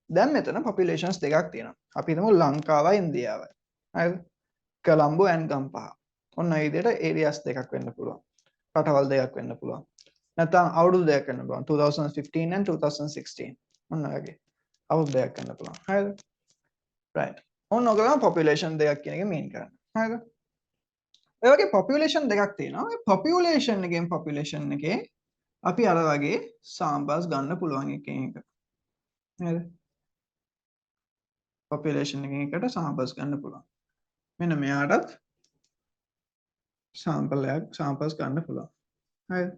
දැන් මෙතන populations දෙකක් තියෙනවා අපි හිතමු ලංකාවයි ඉන්දියාවයි හරිද කොළඹ and ගම්පහ ඔන්න ඒ විදිහට areas දෙකක් වෙන්න පුළුවන් රටවල් දෙකක් වෙන්න පුළුවන් නැත්නම් අවුරුදු දෙකක් වෙන්න පුළුවන් 2015 and 2016 ඔන්න වගේ අවුරුදු දෙකක් වෙන්න පුළුවන් හරිද right ඔන්න ඔයගොල්ලෝ population දෙකක් කියන එක mean කරන්නේ හරිද ඒ වගේ population දෙකක් තියෙනවා ඒ population එකේ අපි අර වගේ samples ගන්න පුළුවන් එකකින් එක නේද population එකකින් එකට samples ගන්න පුළුවන් මෙන්න මෙයාටත් samples ගන්න පුළුවන් හරිද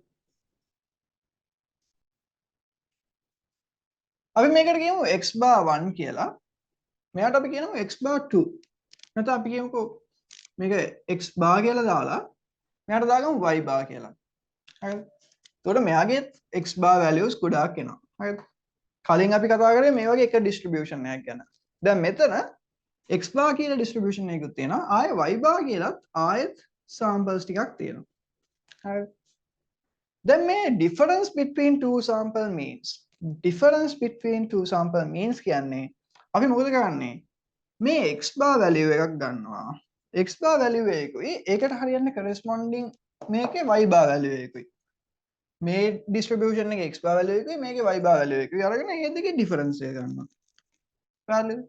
අපි මේකට කියමු x bar 1 කියලා මෙයාට අපි කියමු x bar 2 නැත්නම් අපි කියමුකෝ මේක x bar කියලා දාලා මෙයාට දාගමු y bar කියලා හරිද එතකොට මෙයාගේ x bar values ගොඩාක් එනවා හරිද කලින් අපි කතා කරේ මේ වගේ එක distribution එකක් ගැන දැන් මෙතන x bar කියලා distribution එකකුත් තියෙනවා ආයේ y bar කියලාත් ආයෙත් samples ටිකක් තියෙනවා හරිද දැන් මේ difference between two sample means කියන්නේ අපි මොකද කරන්නේ මේ x bar value එකක් ගන්නවා x bar value එකකුයි ඒකට හරියන්න corresponding මේකේ y bar value එකකුයි මේ distribution එකේ x bar value එකකුයි මේකේ y bar value එකකුයි අරගෙන මේ දෙකේ difference එක ගන්නවා හරිද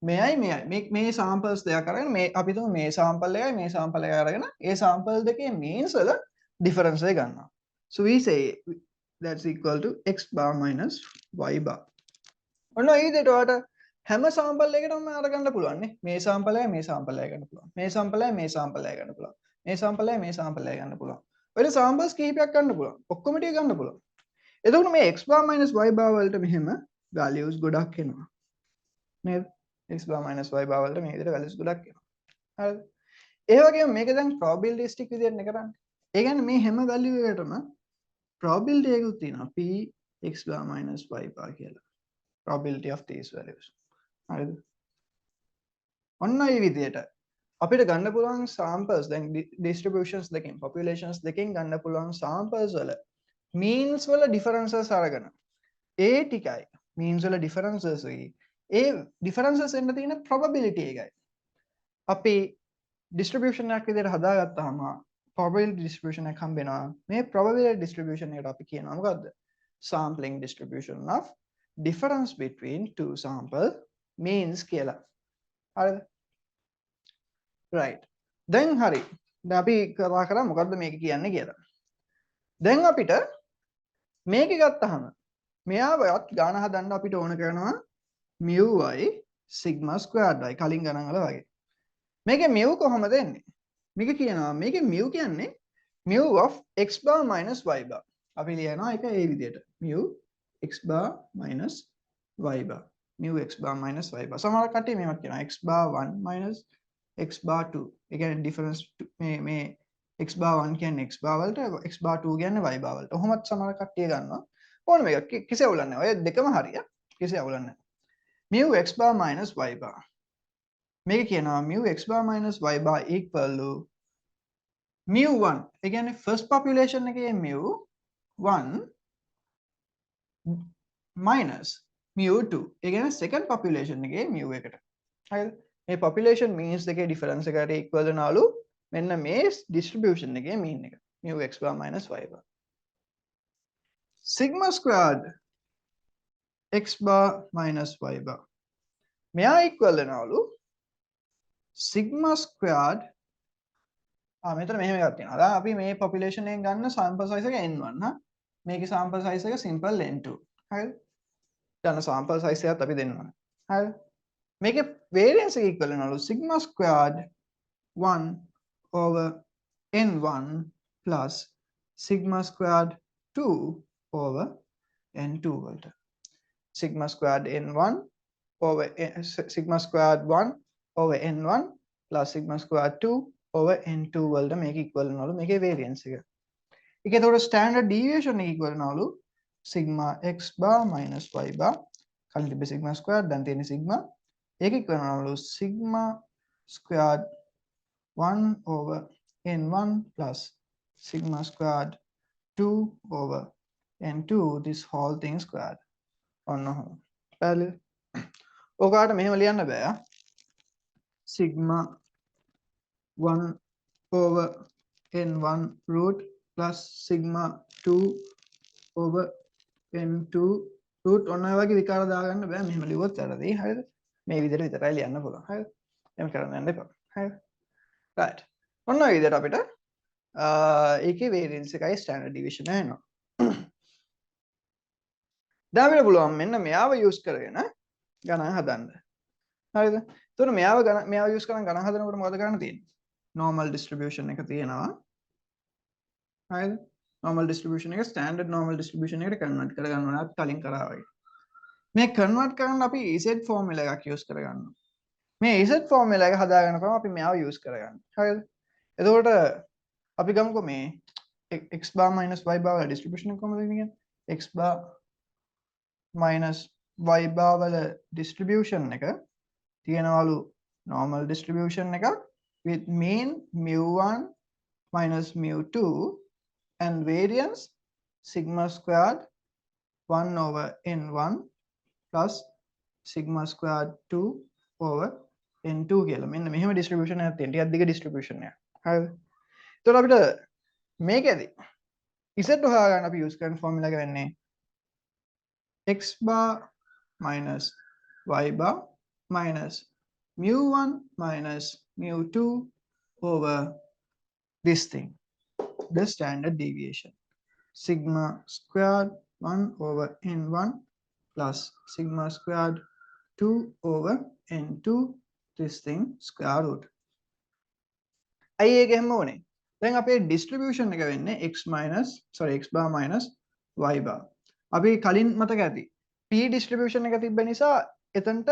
මේ samples දෙකක් අරගෙන මේ අපි තුමු මේ sample එකයි මේ sample එකයි අරගෙන ඒ sample දෙකේ means වල difference එක ගන්නවා so we say that's equal to x bar minus y bar ඔන්න ඒ විදිහට ඔයාලට හැම sample එකකටම අරගන්න පුළුවන් නේ මේ sample එකයි මේ sample එකයි ගන්න පුළුවන් මේ sample එකයි මේ sample එකයි ගන්න පුළුවන් මේ sample එකයි මේ sample එකයි ගන්න පුළුවන් ඔය samples කිහිපයක් ගන්න පුළුවන් ඔක්කොම ටික ගන්න පුළුවන් එතකොට මේ x bar minus y bar වලට මෙහෙම values ගොඩක් එනවා නේද x bar minus y bar වලට මේ විදිහට values ගොඩක් එනවා හරිද ඒ වගේම මේක දැන් probabilistic විදිහට නේ කරන්නේ ඒ කියන්නේ මේ හැම value එකකටම probability එකකුත් තියෙනවා p x bar minus y bar කියලා probability of these values හරිද ඔන්න ඒ විදිහට අපිට ගන්න පුළුවන් samples දැන් distributions දෙකෙන් populations දෙකෙන් ගන්න පුළුවන් samples වල means වල differences අරගෙන ඒ ටිකයි means වල differences වෙයි ඒ differences එන්න තියෙන probability එකයි අපි distribution එකක් විදිහට හදාගත්තාම probability distribution එකක් හම්බෙනවා මේ probability distribution එකට අපි කියනවා මොකද්ද sampling distribution of difference between two sample means කියලා හරිද right දැන් හරි දැන් අපි කතා කරා මොකද්ද මේක කියන්නේ කියලා දැන් අපිට මේක ගත්තාම මෙයාවත් ගාන හදන්න අපිට ඕන කරනවා mu y sigma squared y කලින් ගණන් වල වගේ මේකේ mu කොහොමද එන්නේ? මේක කියනවා මේකේ mu කියන්නේ mu of x bar minus y bar. අපි ලියනවා ඒක ඒ විදිහට. mu x bar minus y bar. mu x bar minus y bar. සමහර කට්ටිය මේවත් කියනවා x bar 1 minus x bar 2. ඒ කියන්නේ ඩිෆරන්ස් මේ x bar 1 කියන්නේ x bar වලට x bar 2 කියන්නේ y bar වලට. ඔහොමත් සමහර කට්ටිය ගන්නවා. ඕන මේක කිසි අවුලක් නැහැ. ඔය දෙකම හරිය. කිසි අවුලක් නැහැ. mu x bar minus y bar. මේක කියනවා mu x bar minus y bar equal to mu1. ඒ කියන්නේ first population එකේ mu1 minus mu2. ඒ කියන්නේ second population එකේ mu එකට. හරිද? මේ population means දෙකේ difference එකට equal වෙනවලු මෙන්න මේ distribution එකේ mean එක. mu x bar minus y bar. Sigma squared x bar minus y bar. මෙයා equal වෙනවලු sigma squared මෙතන මෙහෙම එකක් තියෙනවා. අද අපි මේ population එකෙන් ගන්න sample size එක n1 හා මේකේ sample size එක simple n2. හරිද? දැන් sample size එකත් අපි දෙන්නවා. හරිද? මේකේ variance එක equal වෙනවලු sigma squared 1 over n1 plus sigma squared 2 over n2 වලට. Sigma squared n1 over sigma squared 1 over n1 plus sigma squared 2 over n2 වලට මේක equal වෙනවලු මේකේ variance එක. ඒක එතකොට standard deviation එක equal වෙනවලු sigma x bar minus y bar කලින් තිබ්බ sigma squared දැන් තියෙන sigma ඒක equal වෙනවලු sigma squared 1 over n1 plus sigma squared 2 over n2 this whole thing squared. ඔන්න ඔහොම. පැහැදිලිද? ඔකාට මෙහෙම ලියන්න බෑ. sigma 1 over n1 root plus sigma 2 over n2 root ඔන්න ඔය වගේ විකාර දාගන්න බෑ. මෙහෙම ලිව්වොත් වැරදි. හරිද? මේ විදිහට විතරයි ලියන්න පුළුවන්. හරිද? එහෙම කරන්න යන්න එපා. හරිද? right. ඔන්න ඔය විදිහට අපිට ඒකේ variance එකයි standard deviation එක එනවා. දැන් අපිට පුළුවන් මෙන්න මෙයාව use කරගෙන ගණන් හදන්න. හරිද? එතකොට මෙයාව use කරන් ගණන් හදනකොට මොකද කරන්න තියෙන්නේ? normal distribution එක තියෙනවා. හරිද? normal distribution එක standard normal distribution එකට convert කරගන්න ඕනේ. අපි කලින් කරා වගේ. මේ convert කරන්න අපි z formula එකක් use කරගන්නවා. මේ z formula එක හදාගන්න තමයි අපි මෙයාව use කරගන්නේ. හරිද? එතකොට අපි ගමුකෝ මේ x bar minus y bar වල distribution එක කොහොමද කියන්නේ? x bar minus y bar වල distribution එක තියෙනවලු normal distribution එකක් with mean mu1 minus mu2 and variance sigma squared 1 over n1 plus sigma squared 2 over n2 කියලා. මෙන්න මෙහෙම distribution එකක් තියෙනවා. ටිකක් දිග distribution එකක්. හරිද? එතකොට අපිට මේකෙදි z හොයාගන්න අපි use කරන formula එක වෙන්නේ x bar minus y bar minus mu1 minus mu2 over this thing, the standard deviation. Sigma squared 1 over n1 plus sigma squared 2 over n2 this thing square root. අයි ඒක එහෙම ඕනේ. දැන් අපේ distribution එක වෙන්නේ x bar minus y bar. අපි කලින් මතක ඇති p distribution එක තිබ්බ නිසා එතනට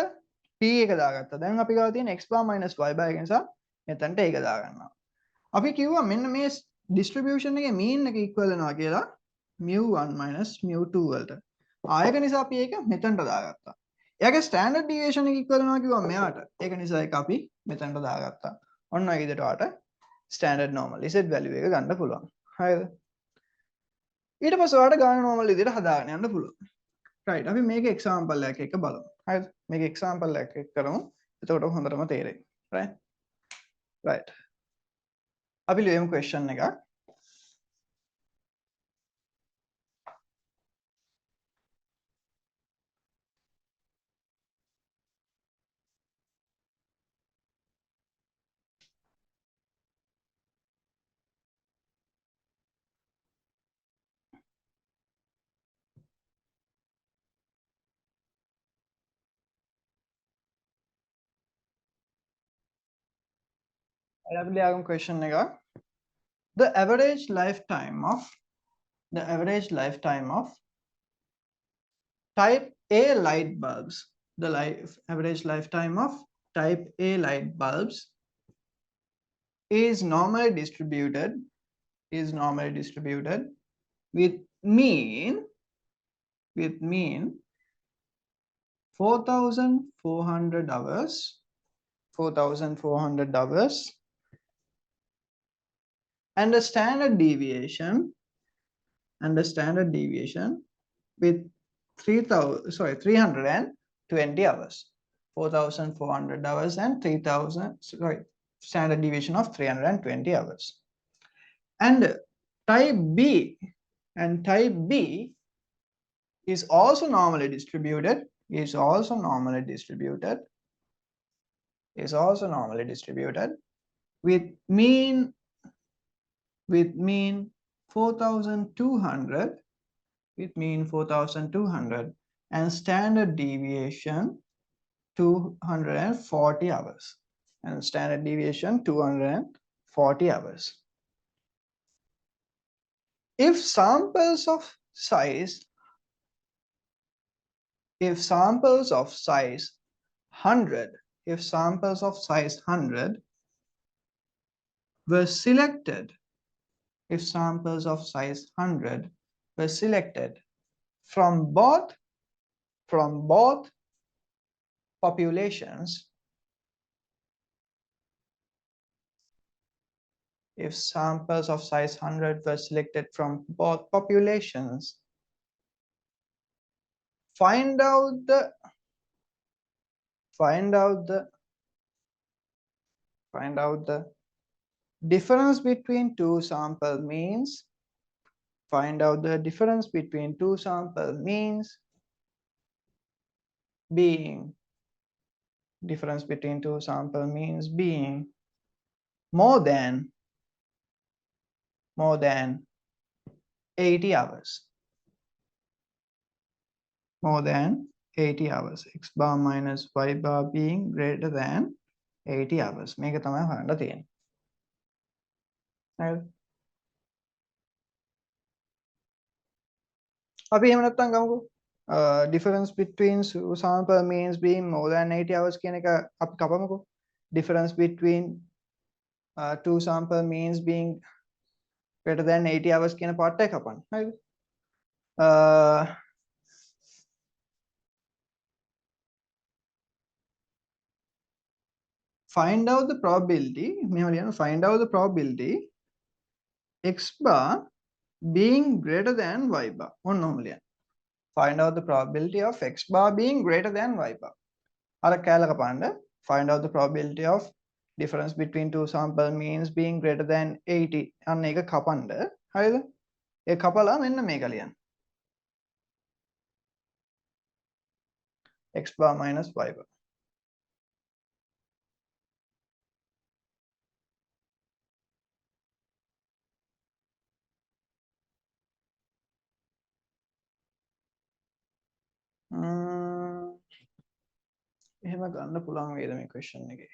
p එක දාගත්තා. දැන් අපි ගාව තියෙන x bar minus y bar එක නිසා මෙතනට ඒක දාගන්නවා. අපි කිව්වා මෙන්න මේ distribution එකේ mean එක equal වෙනවා කියලා mu1 minus mu2 වලට. ආයක නිසා අපි ඒක මෙතනට දාගත්තා. එයාගේ standard deviation එක equal වෙනවා කිව්වා මෙයාට. ඒක නිසා ඒක අපි මෙතනට දාගත්තා. ඔන්න ඔය විදිහට ඔයාට standard normal z value එක ගන්න පුළුවන්. හරිද? ඊට පස්සේ ඔයාලට ගාන normal විදිහට හදාගෙන යන්න පුළුවන්. right අපි මේක example එකක් එක්ක බලමු. හරිද? මේක example එකක් එක්ක කරමු. එතකොට හොඳටම තේරෙයි. right අපි ලියමු question එකක්. question එක. The average lifetime of type A light bulbs. Average lifetime of type A light bulbs is normally distributed with mean 4,400 hours and a standard deviation with 320 hours. 4,400 hours and 3,000, standard deviation of 320 hours. And type B is also normally distributed with mean 4,200 and standard deviation 240 hours. If samples of size 100 were selected from both populations, find out the difference between two sample means. Being more than 80 hours. X bar minus y bar being greater than 80 hours. මේක තමයි හොයන්න තියෙන්නේ. හරිද? අපි එහෙම නැත්නම් ගමුකෝ. Difference between sample means being more than 80 hours කියන එක අපි කපමුකෝ. Difference between two sample means being greater than 80 hours කියන part එක කපන්න. හරිද? Find out the probability. Find out the probability X bar being greater than y bar. Find out the probability of X bar being greater than y bar. Find out the probability of difference between two sample means being greater than 80. අන්න ඒක කපන්න. හරිද? ඒ කපලා මෙන්න මේක ලියන්න. X bar minus y bar. එහෙම ගන්න පුළුවන් වේද මේ question එකේ.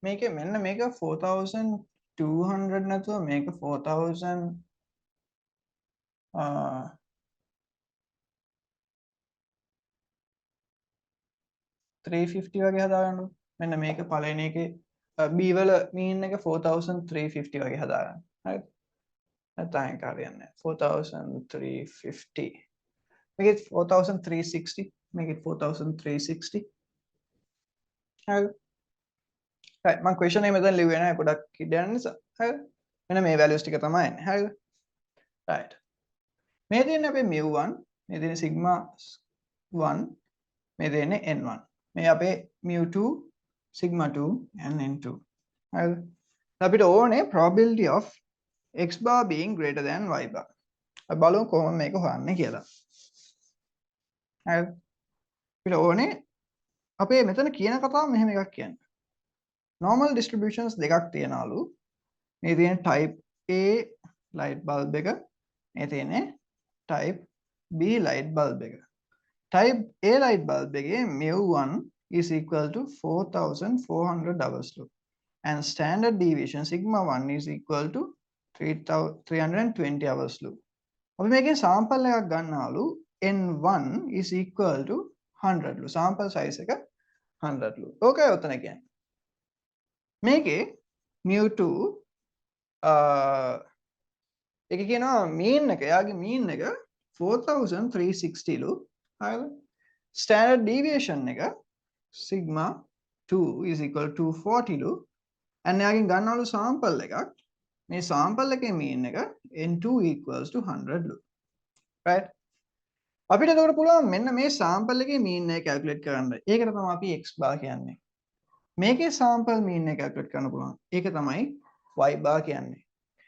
මේකේ මෙන්න මේක 4,200 නැතුව මේක 4,350 වගේ හදාගන්න. මෙන්න මේක පළවෙනි එකේ B වල mean එක 4,350 වගේ හදාගන්න. හරිද? නැත්නම් ඒක හරියන්නේ නැහැ. 4,350. Make it 4,360. Make it 4,360. හරිද? right මම question එක මෙතන ලිව්වේ නැහැ පොඩක් ඉඩයන් නිසා. හරිද? මෙන්න මේ values ටික තමයි එන්නේ. හරිද? right. මේ දෙන්නේ අපේ mu1, මේ දෙන්නේ sigma 1, මේ දෙන්නේ n1. මේ අපේ mu2, sigma 2 and n2. හරිද? අපිට ඕනේ probability of x bar being greater than y bar. අපි බලමු කොහොමද මේක හොයන්නේ කියලා. හරිද? අපිට ඕනේ අපේ මෙතන කියන කතාව මෙහෙම එකක් කියන්නේ. normal distributions දෙකක් තියනලු. මේ තියෙන type A light bulb එක, මේ තියෙන්නේ type B light bulb එක. type A light bulb එකේ mu1 is equal to 4,400 hours ලු. and standard deviation sigma 1 is equal to 320 hours lu. අපි මේකේ sample එකක් ගන්නවලු n1 is equal to 100 lu. sample size එක 100 lu. ඕකයි උතන කියන්නේ. මේකේ mu2 එක කියනවා mean එක එයාගේ mean එක 4360 ලු. හරිද? standard deviation එක sigma 2 is equal to 240 ලු. and එයාගෙන් ගන්නවලු sample එකක්. මේ sample එකේ mean එක n2 equals to 100 ලු. right? අපිට එතකොට පුළුවන් මෙන්න මේ sample එකේ mean එක calculate කරන්න. ඒකට තමයි අපි x bar කියන්නේ. මේකේ sample mean එක calculate කරන්න පුළුවන්. ඒක තමයි y bar කියන්නේ.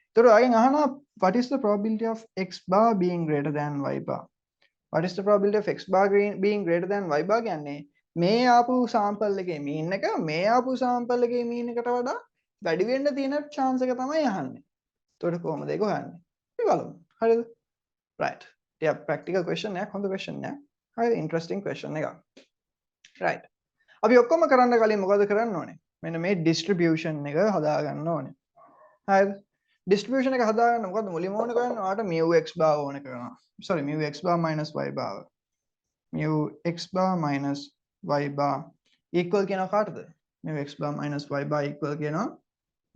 එතකොට ආගෙන් අහනවා what is the probability of x bar being greater than y bar? What is the probability of x bar being greater than y bar කියන්නේ මේ ආපු sample එකේ mean එක මේ ආපු sample එකේ mean එකට වඩා වැඩි වෙන්න තියෙන chance එක තමයි අහන්නේ. එතකොට කොහොමද ඒක හොයන්නේ? අපි බලමු. හරිද? right. yeah practical question එකක් හොඳ question එකක්. හරිද? interesting question එකක්. right. අපි ඔක්කොම කරන්න කලින් මොකද කරන්න ඕනේ? මෙන්න මේ distribution එක හදා ගන්න ඕනේ. හරිද? distribution එක හදාගන්න මොකද්ද මුලින්ම ඕනේ කරන්නේ? ඔයාලට mu x bar ඕනේ කරනවා. sorry mu x bar minus y bar. mu x bar minus y bar equal කියනවා කාටද? mu x bar minus y bar equal කියනවා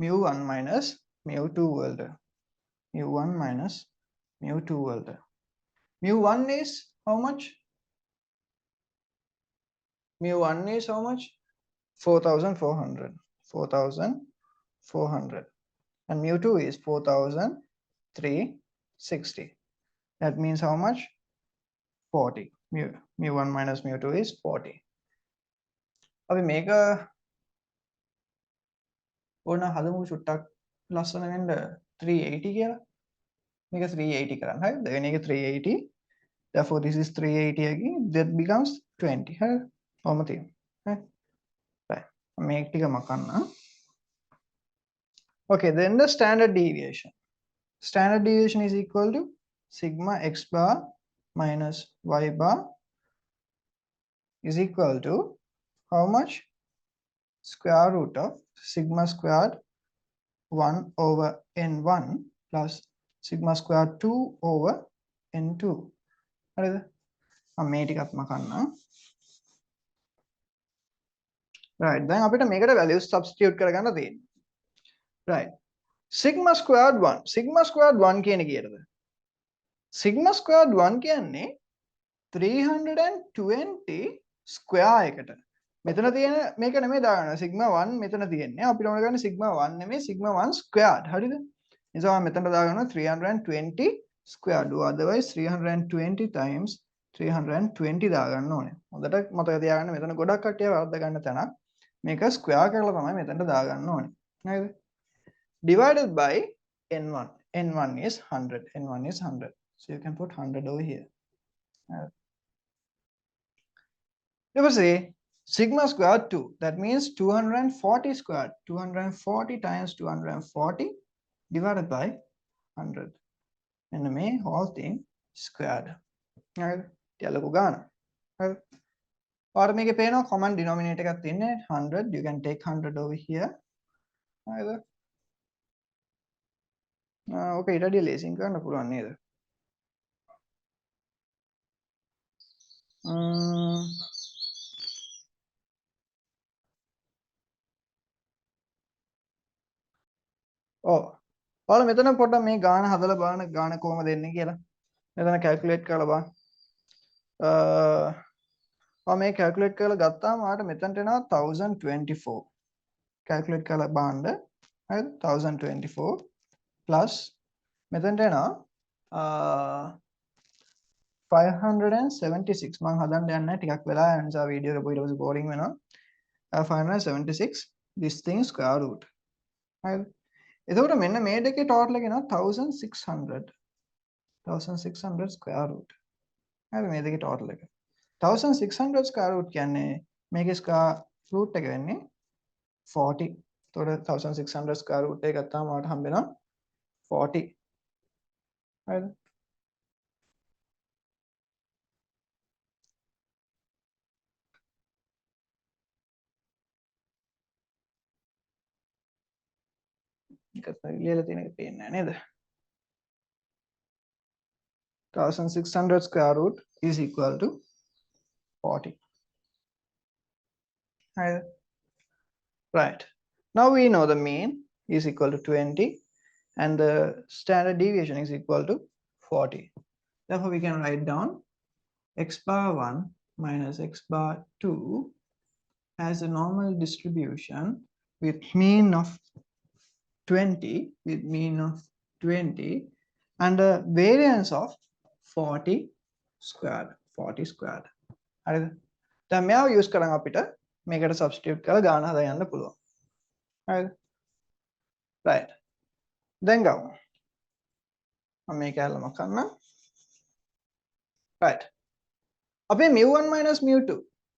mu1 minus mu2 වලට. mu1 minus mu2 වලට. mu1 is how much? mu1 is how much? 4400. 4400. And mu2 is 4360. That means how much? 40. mu1 minus mu2 is 40. අපි මේක ඕන හදමු චුට්ටක් ලස්සන වෙන්න 380 කියලා. මේක 380 කරන්න. හරිද? දෙවෙනි එක 380. Therefore this is 380 again. That becomes 20. හරිද? ඔහොම තියෙනවා. හරි. right. මේක ටික මකන්න. Okay, then the standard deviation. Standard deviation is equal to sigma x bar minus y bar is equal to how much? Square root of sigma squared 1 over n1 plus sigma squared 2 over n2. හරිද? මේ ටිකත් මකන්න. right. දැන් අපිට මේකට values substitute කරගන්න තියෙනවා. right. sigma squared 1. sigma squared 1 කියන්නේ කීයටද? sigma squared 1 කියන්නේ 320 square එකට. මෙතන තියෙන මේක නෙමෙයි දාගන්න. sigma 1 මෙතන තියෙන්නේ. අපිට ඕන ගන්න sigma 1 නෙමෙයි sigma 1 squared. හරිද? නිසා මෙතන දාගන්න 320 squared. otherwise 320 times 320 දාගන්න ඕනේ. හොඳට මතක තියාගන්න මෙතන ගොඩක් කට්ටිය වර්ධ ගන්න තැනක්. මේක square කරලා තමයි මෙතනට දාගන්න ඕනේ. හරිද? divided by n1. n1 is 100. n1 is 100. So you can put 100 over here. If I say sigma squared 2, that means 240 squared. 240 times 240 divided by 100. And the whole thing squared. Right? Yellow gana. Or make a pain of common denominator at 100. You can take 100 over here. Either. Okay, ready lacing kind of put on neither. ඔයාලා මෙතන පොඩ්ඩක් මේ ගාන හදලා බලන්න ගාන කොහමද එන්නේ කියලා. මෙතන කැල්කියුලේට් කරලා බලන්න. මේ කැල්කියුලේට් කරලා ගත්තාම ඔයාලට මෙතනට එනවා 1024. කැල්කියුලේට් කරලා බලන්න. හරිද? 1024 plus මෙතනට එනවා 576. මම හදන්න යන්නේ නැහැ ටිකක් වෙලා යන නිසා වීඩියෝ එක ඊට පස්සේ බෝරින් වෙනවා. 576 this thing square root. හරිද? එතකොට මෙන්න මේ දෙකේ total එක එනවා 1600. 1600 square root. හරි මේ දෙකේ total එක. 1600 square root කියන්නේ මේකේ square root එක වෙන්නේ 40. එතකොට 1600 square root එක ගත්තාම ඔයාලට හම්බ වෙනවා 40. හරිද? මේකත් ලියලා තියෙන එක පේන්නේ නැහැ නේද? 1600 square root is equal to 40. Right. Now we know the mean is equal to 20 and the standard deviation is equal to 40. Therefore, we can write down x bar 1 minus x bar 2 has a normal distribution with mean of 20 and a variance of 40 squared. හරිද? දැන් මෙයාව use කරන් අපිට මේකට substitute කරලා ගාන හදාගන්න පුළුවන්. හරිද? right. දැන් ගමු. මම මේක ඇල්ලම කරන්න. right. අපේ mu1 minus mu2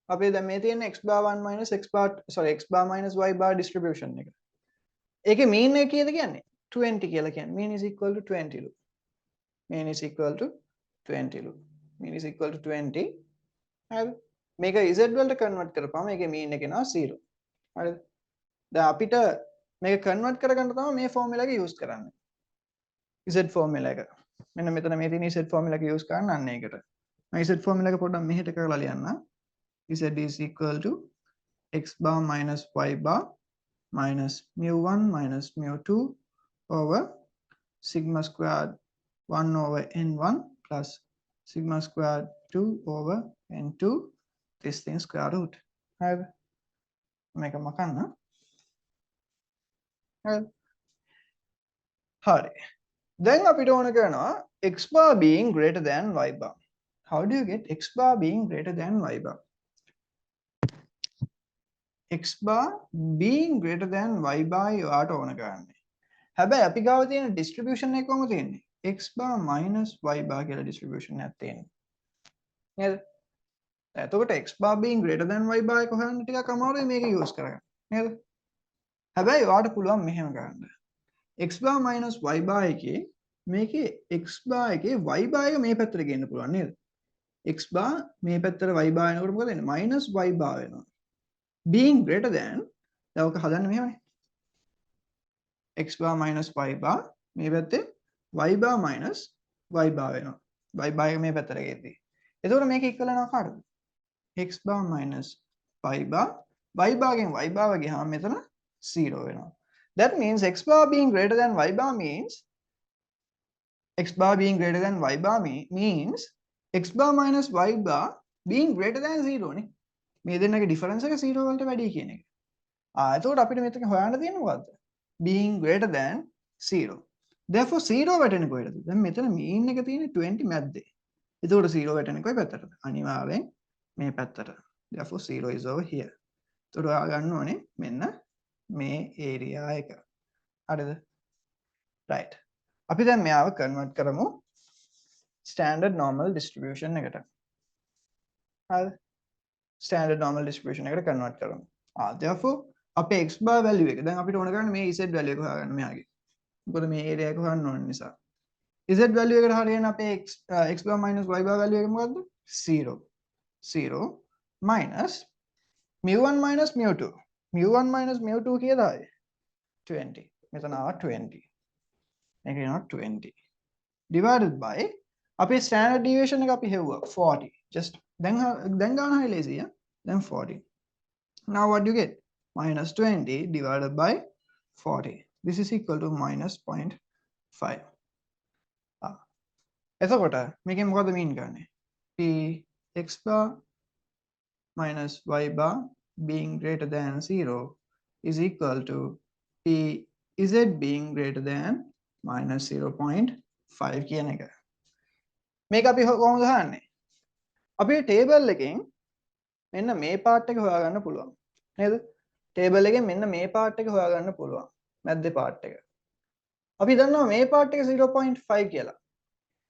අපේ දැන් මේ තියෙන x bar 1 minus x bar minus y bar distribution එක. ඒකේ mean එක කීයද කියන්නේ? 20 කියලා කියන්නේ. mean is equal to 20 ලු. mean is equal to 20 ලු. mean is equal to 20. හරිද? මේක z වලට convert කරපුවාම ඒකේ mean එක එනවා 0. හරිද? දැන් අපිට මේක convert කරගන්න තමයි මේ formula එක use කරන්නේ. z formula එක. මෙන්න මෙතන මේ තියෙන z formula එක use කරන්න අන්න ඒකට. මම z formula එක පොඩ්ඩක් මෙහෙට කරලා ලියන්න. z is equal to x bar minus y bar minus mu1 minus mu2 over sigma squared 1 over n1 plus sigma squared 2 over n2 this thing square root. හරිද? මේක මකන්න. හරි. දැන් අපිට ඕන කරනවා x bar being greater than y bar. How do you get x bar being greater than y bar? x bar being greater than y bar ඔයාට ඕන කරන්නේ. හැබැයි අපි ගාව තියෙන distribution එක කොහොමද තියෙන්නේ? x bar minus y bar කියලා distribution එකක් තියෙනවා. නේද? එතකොට x bar being greater than y bar එක හොයන්න ටිකක් අමාරුයි මේක use කරගන්න. නේද? හැබැයි ඔයාට පුළුවන් මෙහෙම කරන්න. x bar minus y bar එකේ මේකේ x bar එකේ y bar එක මේ පැත්තට ගෙන්න පුළුවන් නේද? x bar මේ පැත්තට y bar එනකොට මොකද වෙන්නේ? minus y bar වෙනවා. being greater than දැන් ඔක හදන්න මෙහෙමනේ. x bar minus y bar මේ පැත්තේ y bar minus y bar වෙනවා. y bar එක මේ පැත්තට ගෙද්දී. එතකොට මේක equal වෙනවා කාටද? x bar minus y bar ගෙන් y bar ගියාම මෙතන 0 වෙනවා. That means x bar being greater than y bar means x bar being greater than y bar means x bar minus y bar being greater than 0 නේ. මේ දෙන්නගේ difference එක 0 වලට වැඩි කියන එක. එතකොට අපිට මෙතන හොයන්න තියෙන්නේ මොකද්ද? being greater than 0. Therefore 0 වැටෙන්නේ කොහෙද? දැන් මෙතන mean එක තියෙන්නේ 20 මැද්දේ. එතකොට 0 වැටෙන්නේ කොයි පැත්තටද? අනිවාර්යෙන් මේ පැත්තට. Therefore 0 is over here. එතකොට ඔයා ගන්න ඕනේ මෙන්න මේ area එක. හරිද? right. අපි දැන් මෙයාව convert කරමු standard normal distribution එකට. හරිද? standard normal distribution එකට convert කරමු. therefore අපේ x bar value එක දැන් අපිට ඕන කරන්නේ මේ z value එක හොයාගන්න මෙයාගේ. මොකද මේ area එක හොයන්න ඕන නිසා. z value එකට හරියන අපේ x bar minus y bar value එක මොකද්ද? 0. 0 minus mu1 minus mu2. mu1 minus mu2 කීයද ආවේ? 20. මෙතන ආවා 20. මේක එනවා 20. divided by අපේ standard deviation එක අපි හෙව්වා 40. just දැන් ගාන හරිය ලේසියි. then 40. now what do you get? minus 20 divided by 40. This is equal to minus 0.5. එතකොට මේකෙන් මොකද mean කරන්නේ? p x bar minus y bar being greater than 0 is equal to p z being greater than minus 0.5 කියන එක. මේක අපි කොහොමද හොයන්නේ? අපේ table එකෙන් මෙන්න මේ part එක හොයාගන්න පුළුවන්. නේද? table එකෙන් මෙන්න මේ part එක හොයාගන්න පුළුවන්. මැද්දේ part එක. අපි දන්නවා මේ part එක 0.5 කියලා.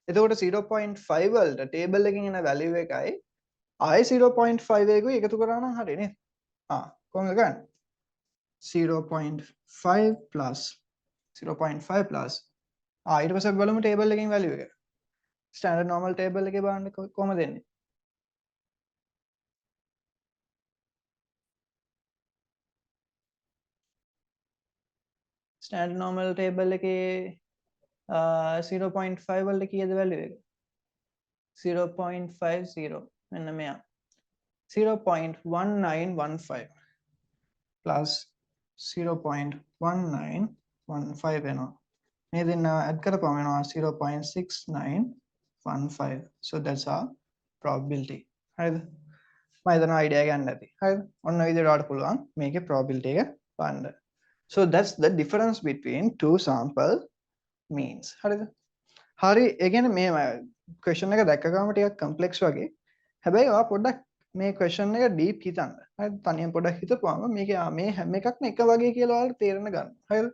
එතකොට 0.5 වලට table එකකින් එන value එකයි ආයි 0.5 එකකුයි එකතු කරා නම් හරිය නේද? කොහොමද ගන්නේ? 0.5 plus 0.5 plus ඊට පස්සේ බලමු table එකකින් value එක. standard normal table එකේ බලන්න කොහොමද එන්නේ? standard normal table එකේ 0.5 වලට කීයද value එක 0.50 මෙන්න මෙයා 0.1915 plus 0.1915 වෙනවා මේ දෙන්න add කරපුවම වෙනවා 0.6915 so that's our probability හරිද මම හිතන idea එක ගන්න ඇති හරිද ඔන්න ඔය විදිහට ඔයාලට පුළුවන් මේකේ probability එක බලන්න so that's the difference between two sample means හරිද හරි ඒ කියන්නේ මේ question එක දැක්ක ගමන් ටිකක් complex වගේ හැබැයි ඔයා පොඩ්ඩක් මේ question එක deep හිතන්න හරිද තනියම පොඩ්ඩක් හිතපුවාම මේකේ මේ හැම එකක්ම එක වගේ කියලා ඔයාලට තේරෙන්න ගන්න හරිද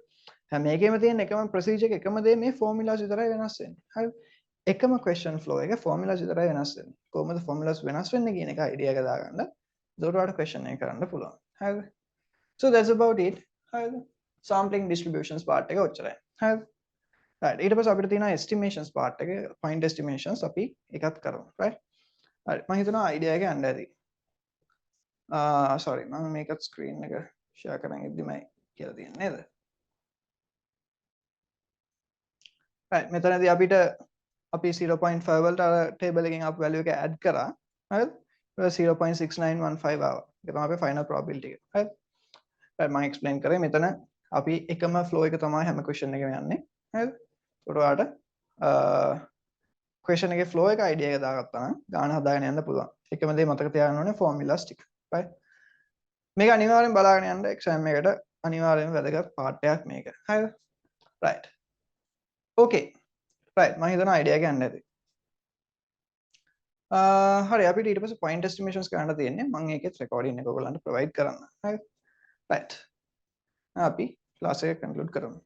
හැම එකෙම තියෙන එකම procedure එක එකම දේ මේ formulas විතරයි වෙනස් වෙන්නේ හරිද එකම question flow එක formulas විතරයි වෙනස් වෙන්නේ කොහොමද formulas වෙනස් වෙන්නේ කියන එක idea එක දාගන්න ඒකට ඔයාලට question එක කරන්න පුළුවන් හරිද so that's about it හරිද sampling distributions part එක ඔච්චරයි හරිද right ඊට පස්සේ අපිට තියෙනවා estimations part එක point estimations අපි එකත් කරමු right හරි මම හිතනවා idea එක යන්න ඇති sorry මම මේකත් screen එක share කරන් ඉද්දිමයි කියලා තියෙන්නේ නේද right මෙතනදී අපිට අපි 0.5 වලට අර table එකෙන් අප value එක add කරා හරිද 0.6915 ආවා ඒක තමයි අපේ final probability එක හරිද right මම explain කරේ මෙතන අපි එකම flow එක තමයි හැම question එකම යන්නේ හරිද ඒකට ඔයාලට question එකේ flow එක idea එක දාගත්තා නම් ගාන හදාගෙන යන්න පුළුවන් එකම දේ මතක තියාගන්න ඕනේ formulas ටික right මේක අනිවාර්යෙන් බලාගෙන යන්න exam එකට අනිවාර්යෙන්ම වැදගත් part එකක් මේක හරිද right okay right මම හිතන idea එක යන්න ඇති හරි අපිට ඊට පස්සේ point estimations කරන්න තියෙන්නේ මම ඒකෙත් recording එක ඔයගොල්ලන්ට provide කරන්න හරි right අපි class එක conclude කරමු